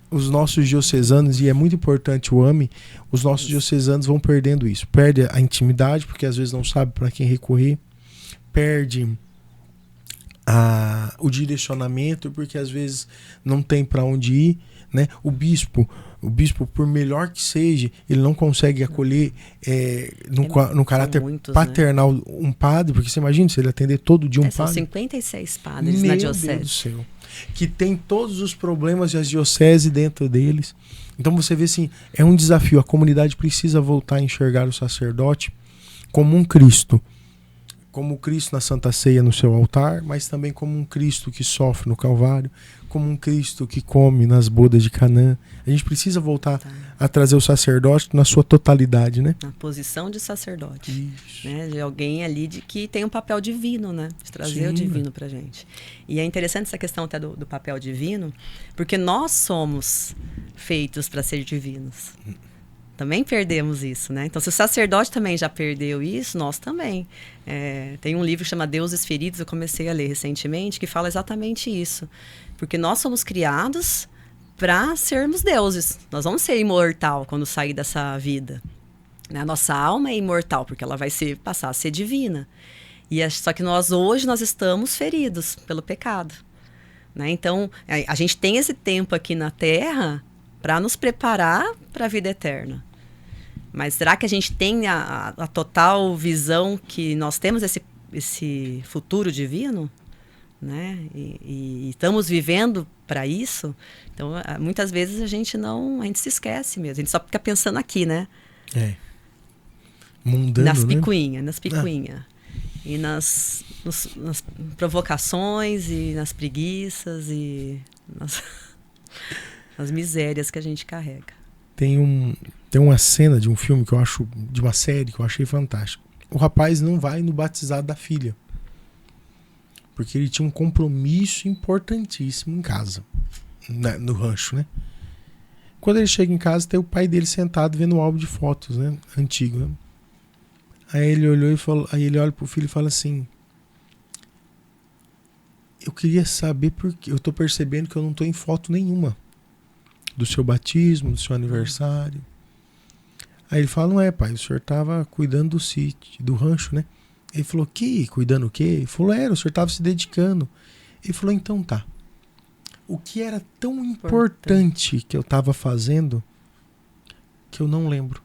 Os nossos diocesanos, e é muito importante o AME, os nossos diocesanos vão perdendo isso. Perde a intimidade, porque às vezes não sabe para quem recorrer. Perde o direcionamento, porque às vezes não tem para onde ir, né? O bispo, por melhor que seja, ele não consegue acolher no caráter muitos, paternal, né? Um padre, porque você imagina se ele atender todo dia um são padre. 56 padres na diocese. Meu Deus do céu. Que tem todos os problemas das dioceses dentro deles. Então você vê assim, é um desafio. A comunidade precisa voltar a enxergar o sacerdote como um Cristo. Como o Cristo na Santa Ceia no seu altar, mas também como um Cristo que sofre no Calvário, como um Cristo que come nas bodas de Canaã. A gente precisa voltar a trazer o sacerdote na sua totalidade, né? Na posição de sacerdote. Isso. Né? De alguém ali que tem um papel divino, né? De trazer o divino pra gente. E é interessante essa questão até do papel divino, porque nós somos feitos para ser divinos. Também perdemos isso, né? Então, se o sacerdote também já perdeu isso, nós também. Tem um livro que chama Deuses Feridos, eu comecei a ler recentemente, que fala exatamente isso. Porque nós somos criados para sermos deuses. Nós vamos ser imortal quando sair dessa vida. A nossa alma é imortal, porque ela vai passar a ser divina. Só que hoje nós estamos feridos pelo pecado. Né? Então, a gente tem esse tempo aqui na Terra para nos preparar para a vida eterna. Mas será que a gente tem a total visão que nós temos esse futuro divino? Né? E estamos vivendo para isso? Então, muitas vezes a gente se esquece mesmo. A gente só fica pensando aqui, né? Mundano, nas né? picuinhas. E nas provocações e nas preguiças e nas misérias que a gente carrega. Tem uma cena de um filme que eu acho, de uma série que eu achei fantástico. O rapaz não vai no batizado da filha, porque ele tinha um compromisso importantíssimo em casa, no rancho, né? Quando ele chega em casa, tem o pai dele sentado vendo um álbum de fotos, né? Antigo, né? Aí ele olhou e falou, aí ele olha pro filho e fala assim: eu queria saber porque eu tô percebendo que eu não tô em foto nenhuma do seu batismo, do seu aniversário. Aí ele fala: não é, pai, o senhor estava cuidando do sítio, do rancho, né? Ele falou: cuidando o quê? Ele falou: o senhor estava se dedicando. Ele falou: então tá. O que era tão importante que eu estava fazendo que eu não lembro?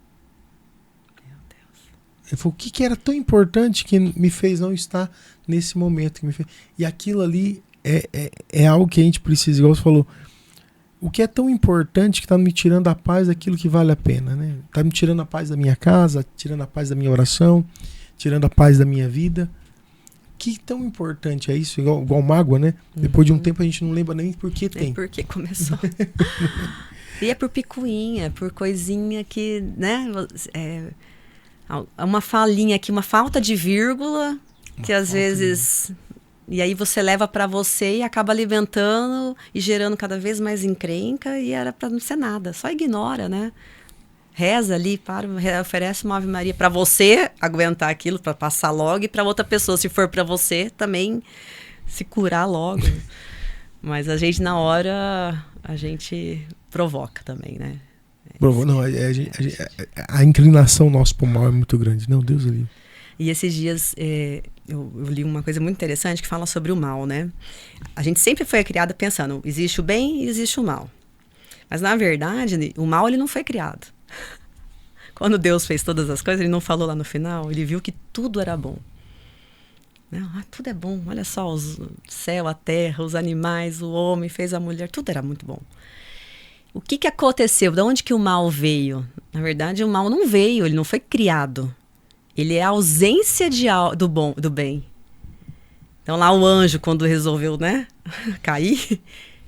Meu Deus. Ele falou: o que era tão importante que me fez não estar nesse momento? Que me fez... E aquilo ali é algo que a gente precisa, igual você falou. O que é tão importante que está me tirando a paz daquilo que vale a pena, né? Está me tirando a paz da minha casa, tirando a paz da minha oração, tirando a paz da minha vida. Que tão importante é isso? Igual mágoa, né? Depois de um tempo a gente não lembra nem por que tem. Nem por que começou. E é por picuinha, por coisinha que, né? Uma falinha aqui, uma falta de vírgula, que às vezes... E aí você leva para você e acaba alimentando e gerando cada vez mais encrenca, e era para não ser nada. Só ignora, né? Reza ali, oferece uma Ave Maria para você aguentar aquilo, para passar logo, e para outra pessoa, se for para você, também se curar logo. Mas a gente, na hora, a gente provoca também, né? Não, a inclinação nossa pro mal é muito grande. Não, Deus ali. E esses dias eu li uma coisa muito interessante que fala sobre o mal, né? A gente sempre foi criado pensando, existe o bem e existe o mal. Mas, na verdade, o mal ele não foi criado. Quando Deus fez todas as coisas, ele não falou lá no final, ele viu que tudo era bom. Tudo é bom, olha só, o céu, a terra, os animais, o homem, fez a mulher, tudo era muito bom. O que aconteceu? De onde que o mal veio? Na verdade, o mal não veio, ele não foi criado. Ele é a ausência do bem. Então lá o anjo, quando resolveu, né, cair,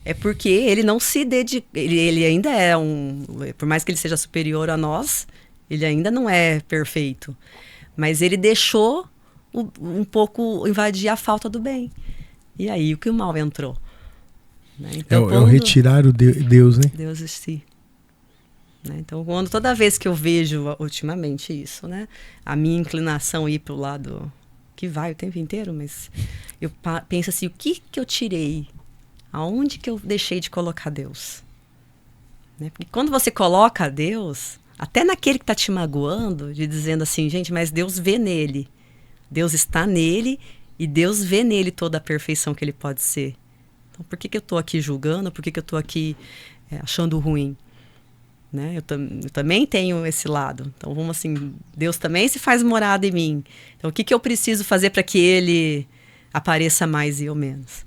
é porque ele não se dedica. Ele ainda é por mais que ele seja superior a nós, ele ainda não é perfeito. Mas ele deixou um pouco invadir a falta do bem. E aí o que o mal entrou? Né? Então, é o retirar Deus, né? Deus de si. Né? Então, toda vez que eu vejo ultimamente isso, né? A minha inclinação ir para o lado que vai o tempo inteiro, mas eu penso assim, o que eu tirei? Aonde que eu deixei de colocar Deus? Né? Porque quando você coloca Deus, até naquele que está te magoando, de dizendo assim, gente, mas Deus vê nele. Deus está nele e Deus vê nele toda a perfeição que ele pode ser. Então, por que eu estou aqui julgando? Por que eu estou aqui achando ruim? Né? Eu também tenho esse lado. Então, vamos assim, Deus também se faz morada em mim. Então, o que eu preciso fazer para que ele apareça mais e eu menos?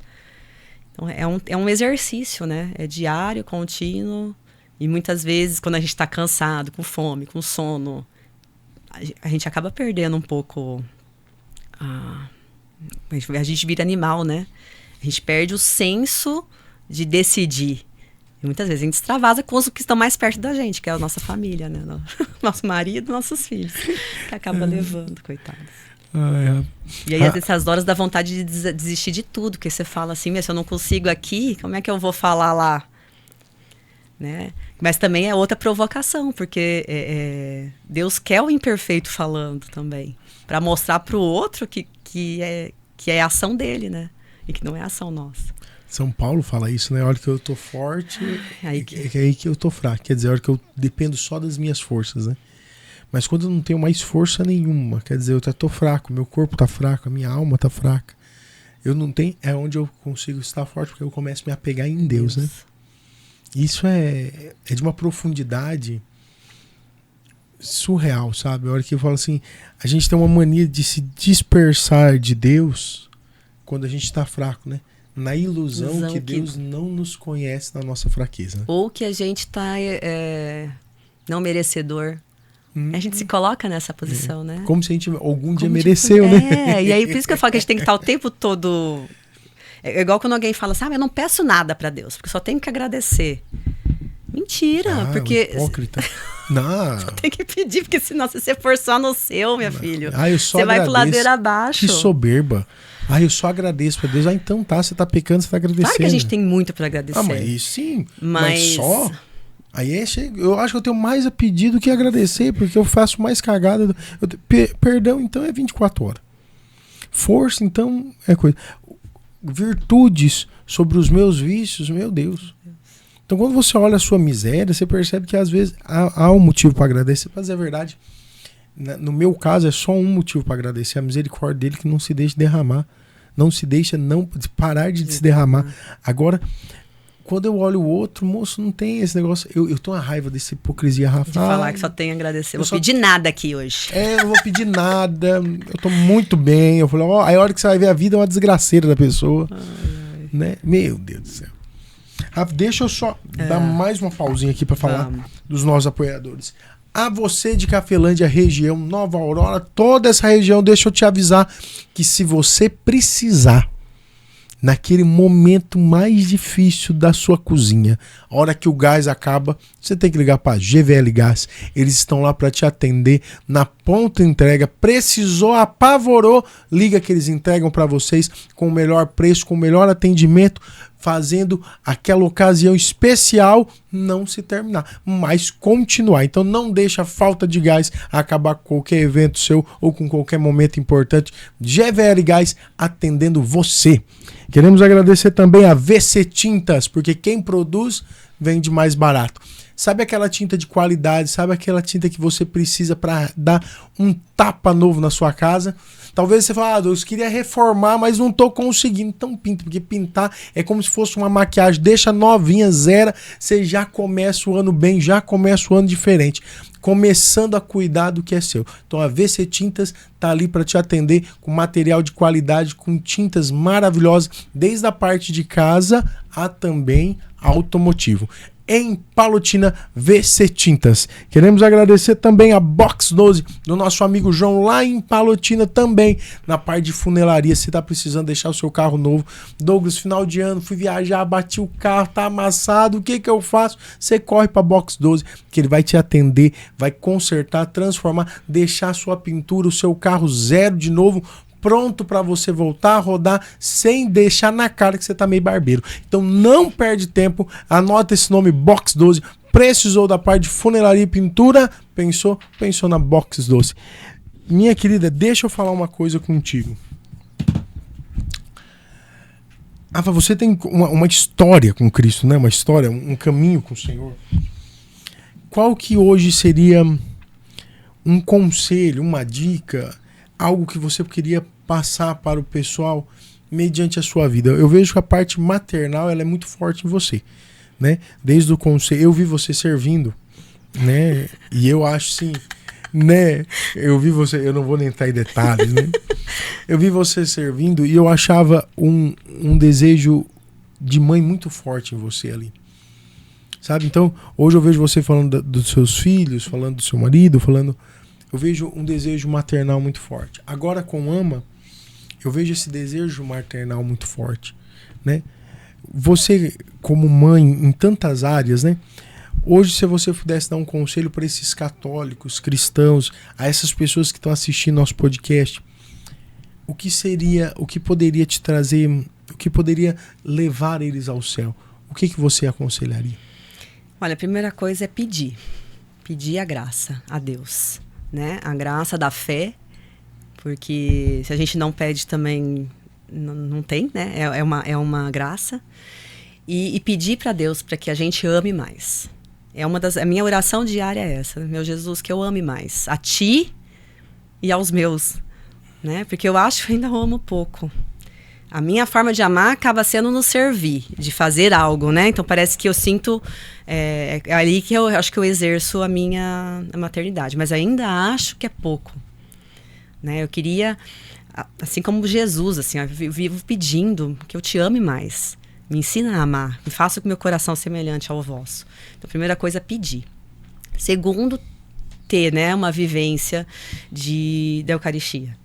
Então, é um exercício, né? É diário, contínuo. E muitas vezes, quando a gente está cansado, com fome, com sono, a gente acaba perdendo um pouco... A gente vira animal, né? A gente perde o senso de decidir. E muitas vezes a gente extravasa com os que estão mais perto da gente, que é a nossa família, né? Nosso marido, nossos filhos. Que acaba levando, coitados. E aí, essas horas dá vontade de desistir de tudo. Porque você fala assim, mas se eu não consigo aqui, como é que eu vou falar lá? Né? Mas também é outra provocação, porque Deus quer o imperfeito falando também. Para mostrar para o outro que é a ação dele, né? E que não é a ação nossa. São Paulo fala isso, né? A hora que eu tô forte, é aí que eu tô fraco. Quer dizer, a hora que eu dependo só das minhas forças, né? Mas quando eu não tenho mais força nenhuma, quer dizer, eu tô fraco, meu corpo tá fraco, a minha alma tá fraca. Eu não tenho... É onde eu consigo estar forte, porque eu começo a me apegar em Deus, né? Isso é de uma profundidade surreal, sabe? A hora que eu falo assim, a gente tem uma mania de se dispersar de Deus quando a gente tá fraco, né? Na ilusão que Deus não nos conhece na nossa fraqueza. Ou que a gente tá não merecedor. A gente se coloca nessa posição, né? Como se a gente algum dia mereceu, né? E aí por isso que eu falo que a gente tem que estar o tempo todo... É igual quando alguém fala, sabe, eu não peço nada pra Deus, porque só tenho que agradecer. Mentira, porque... Hipócrita. Não. Você tem que pedir, porque senão se você for só no seu, meu filho, eu só você vai pro ladeira abaixo. Que soberba. Eu só agradeço pra Deus. Então tá, você tá pecando, você tá agradecendo. Claro que a gente tem muito pra agradecer. Mas sim, mas só... Aí eu acho que eu tenho mais a pedir do que agradecer, porque eu faço mais cagada. Perdão, então, é 24 horas. Força, então, é coisa. Virtudes sobre os meus vícios, meu Deus. Então, quando você olha a sua miséria, você percebe que às vezes há um motivo para agradecer. Pra dizer a verdade, no meu caso, é só um motivo para agradecer: a misericórdia dele, que não se deixa derramar. Não se deixa parar de se derramar. Agora, quando eu olho o outro, moço, não tem esse negócio. Eu tô uma raiva dessa hipocrisia, Rafa. De falar que só tem a agradecer. Eu vou pedir nada aqui hoje. Eu não vou pedir nada. Eu tô muito bem. Eu falei, aí a hora que você vai ver a vida é uma desgraceira da pessoa. Né? Meu Deus do céu. Rafa, deixa eu só dar mais uma pausinha aqui para falar dos nossos apoiadores. A você de Cafelândia, região, Nova Aurora, toda essa região, deixa eu te avisar que se você precisar, naquele momento mais difícil da sua cozinha, a hora que o gás acaba, você tem que ligar para GVL Gás. Eles estão lá para te atender na ponta entrega. Precisou, apavorou, liga que eles entregam para vocês com o melhor preço, com o melhor atendimento, fazendo aquela ocasião especial não se terminar, mas continuar. Então não deixa a falta de gás acabar com qualquer evento seu ou com qualquer momento importante. GVL Gás atendendo você. Queremos agradecer também a VC Tintas, porque quem produz vende mais barato. Sabe aquela tinta de qualidade, sabe aquela tinta que você precisa para dar um tapa novo na sua casa? Talvez você fale, eu queria reformar, mas não tô conseguindo. Então pinta, porque pintar é como se fosse uma maquiagem. Deixa novinha, zera, você já começa o ano bem, já começa o ano diferente. Começando a cuidar do que é seu. Então a VC Tintas tá ali para te atender com material de qualidade, com tintas maravilhosas, desde a parte de casa a também automotivo. Em Palotina, VC Tintas. Queremos agradecer também a Box 12 do nosso amigo João lá em Palotina também, na parte de funelaria. Se tá precisando deixar o seu carro novo, Douglas, final de ano, fui viajar, bati o carro, tá amassado, o que eu faço? Você corre pra Box 12, que ele vai te atender, vai consertar, transformar, deixar a sua pintura, o seu carro zero de novo, pronto para você voltar a rodar sem deixar na cara que você tá meio barbeiro. Então não perde tempo, anota esse nome Box 12. Precisou da parte de funilaria e pintura? Pensou na Box 12. Minha querida, deixa eu falar uma coisa contigo. Rafa, você tem uma história com Cristo, né? Uma história, um caminho com o Senhor. Qual que hoje seria um conselho, uma dica, algo que você queria passar para o pessoal mediante a sua vida? Eu vejo que a parte maternal ela é muito forte em você, né? Desde o conselho, eu vi você servindo, né? E eu acho sim, né? Eu vi você, eu não vou nem entrar em detalhes, né? Eu vi você servindo e eu achava um desejo de mãe muito forte em você ali. Sabe? Então, hoje eu vejo você falando dos seus filhos, falando do seu marido, eu vejo um desejo maternal muito forte. Agora com Ama, eu vejo esse desejo maternal muito forte, né? Você, como mãe, em tantas áreas, né? Hoje, se você pudesse dar um conselho para esses católicos, cristãos, a essas pessoas que estão assistindo nosso podcast, o que poderia te trazer, o que poderia levar eles ao céu? O que você aconselharia? Olha, a primeira coisa é pedir a graça a Deus, né? A graça da fé, porque se a gente não pede também, não tem, né? É uma graça. E pedir para Deus para que a gente ame mais. A minha oração diária é essa, meu Jesus, que eu ame mais a Ti e aos meus, né? Porque eu acho que eu ainda amo pouco. A minha forma de amar acaba sendo no servir, de fazer algo, né? Então parece que eu sinto, é ali que eu acho que eu exerço a minha maternidade, mas ainda acho que é pouco, né? Eu queria, assim como Jesus, assim, eu vivo pedindo que eu te ame mais. Me ensina a amar, me faça com o meu coração semelhante ao vosso. Então, a primeira coisa é pedir. Segundo, ter, né, uma vivência da Eucaristia.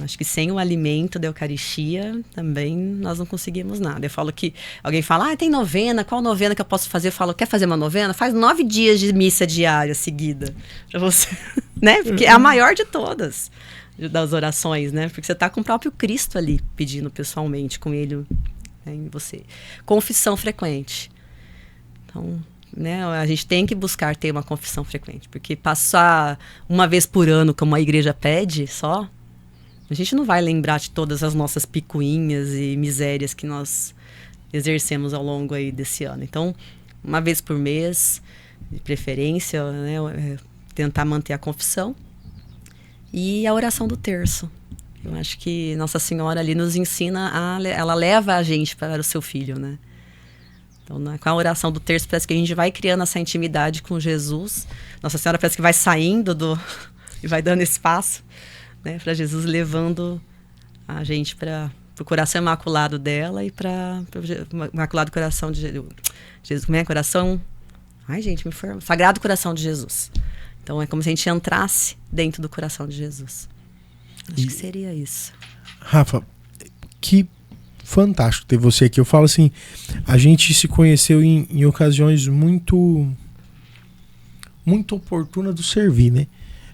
Acho que sem o alimento da Eucaristia também nós não conseguimos nada. Eu falo que alguém fala, tem novena, qual novena que eu posso fazer? Eu falo, quer fazer uma novena? Faz 9 dias de missa diária seguida para você, né? Porque é a maior de todas das orações, né? Porque você está com o próprio Cristo ali pedindo pessoalmente com ele em você. Confissão frequente. Então, né, a gente tem que buscar ter uma confissão frequente, porque passar uma vez por ano, como a igreja pede, só, a gente não vai lembrar de todas as nossas picuinhas e misérias que nós exercemos ao longo aí desse ano. Então, uma vez por mês, de preferência, né, tentar manter a confissão e a oração do terço. Eu acho que Nossa Senhora ali nos ensina, ela leva a gente para o seu filho, né? Então, com a oração do terço, parece que a gente vai criando essa intimidade com Jesus. Nossa Senhora parece que vai saindo e vai dando espaço, né, para Jesus, levando a gente para o coração imaculado dela e para o imaculado coração de Jesus. Como é? Coração... Ai, gente, me informa. Sagrado Coração de Jesus. Então, é como se a gente entrasse dentro do coração de Jesus. Acho que seria isso. Rafa, que fantástico ter você aqui. Eu falo assim, a gente se conheceu em ocasiões muito oportunas do servir, né?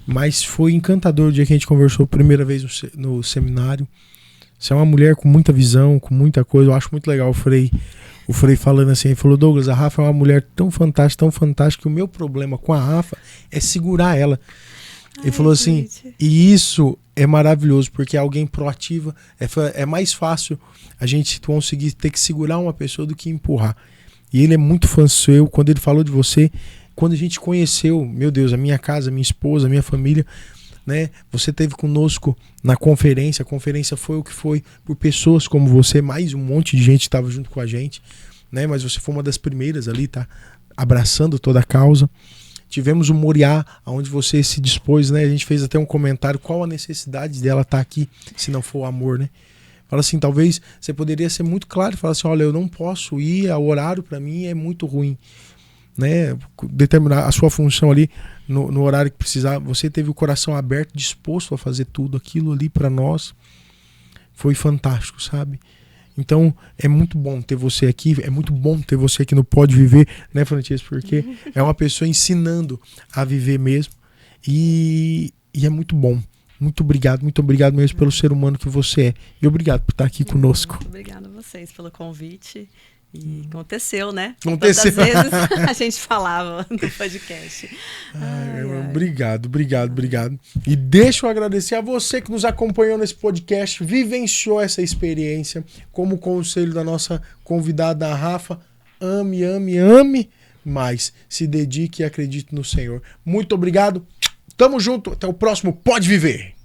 Mas foi encantador o dia que a gente conversou a primeira vez no seminário. Você é uma mulher com muita visão, com muita coisa. Eu acho muito legal o Frei falando assim, ele falou, Douglas, a Rafa é uma mulher tão fantástica, que o meu problema com a Rafa é segurar ela. Ele falou assim, e isso é maravilhoso, porque é alguém proativa, é mais fácil a gente conseguir ter que segurar uma pessoa do que empurrar. E ele é muito fã seu, quando ele falou de você, quando a gente conheceu, meu Deus, a minha casa, minha esposa, a minha família, né? Você esteve conosco na conferência, a conferência foi o que foi por pessoas como você, mais um monte de gente estava junto com a gente, né? Mas você foi uma das primeiras ali, tá? Abraçando toda a causa. Tivemos o Moriá, onde você se dispôs, né? A gente fez até um comentário, qual a necessidade dela estar aqui, se não for o amor, né? Fala assim, talvez você poderia ser muito claro e falar assim, olha, eu não posso ir, o horário para mim é muito ruim, né? Determinar a sua função ali no horário que precisar. Você teve o coração aberto, disposto a fazer tudo aquilo ali para nós. Foi fantástico, sabe? Então, é muito bom ter você aqui, é muito bom ter você aqui no Pode Viver, né, Francesco? Porque é uma pessoa ensinando a viver mesmo e é muito bom, muito obrigado mesmo pelo ser humano que você é. E obrigado por estar aqui conosco. Muito obrigada a vocês pelo convite. E aconteceu, né? Aconteceu. Quantas vezes a gente falava no podcast. Obrigado. E deixa eu agradecer a você que nos acompanhou nesse podcast, vivenciou essa experiência, como conselho da nossa convidada Rafa, ame, mas se dedique e acredite no Senhor. Muito obrigado, tamo junto, até o próximo Pode Viver.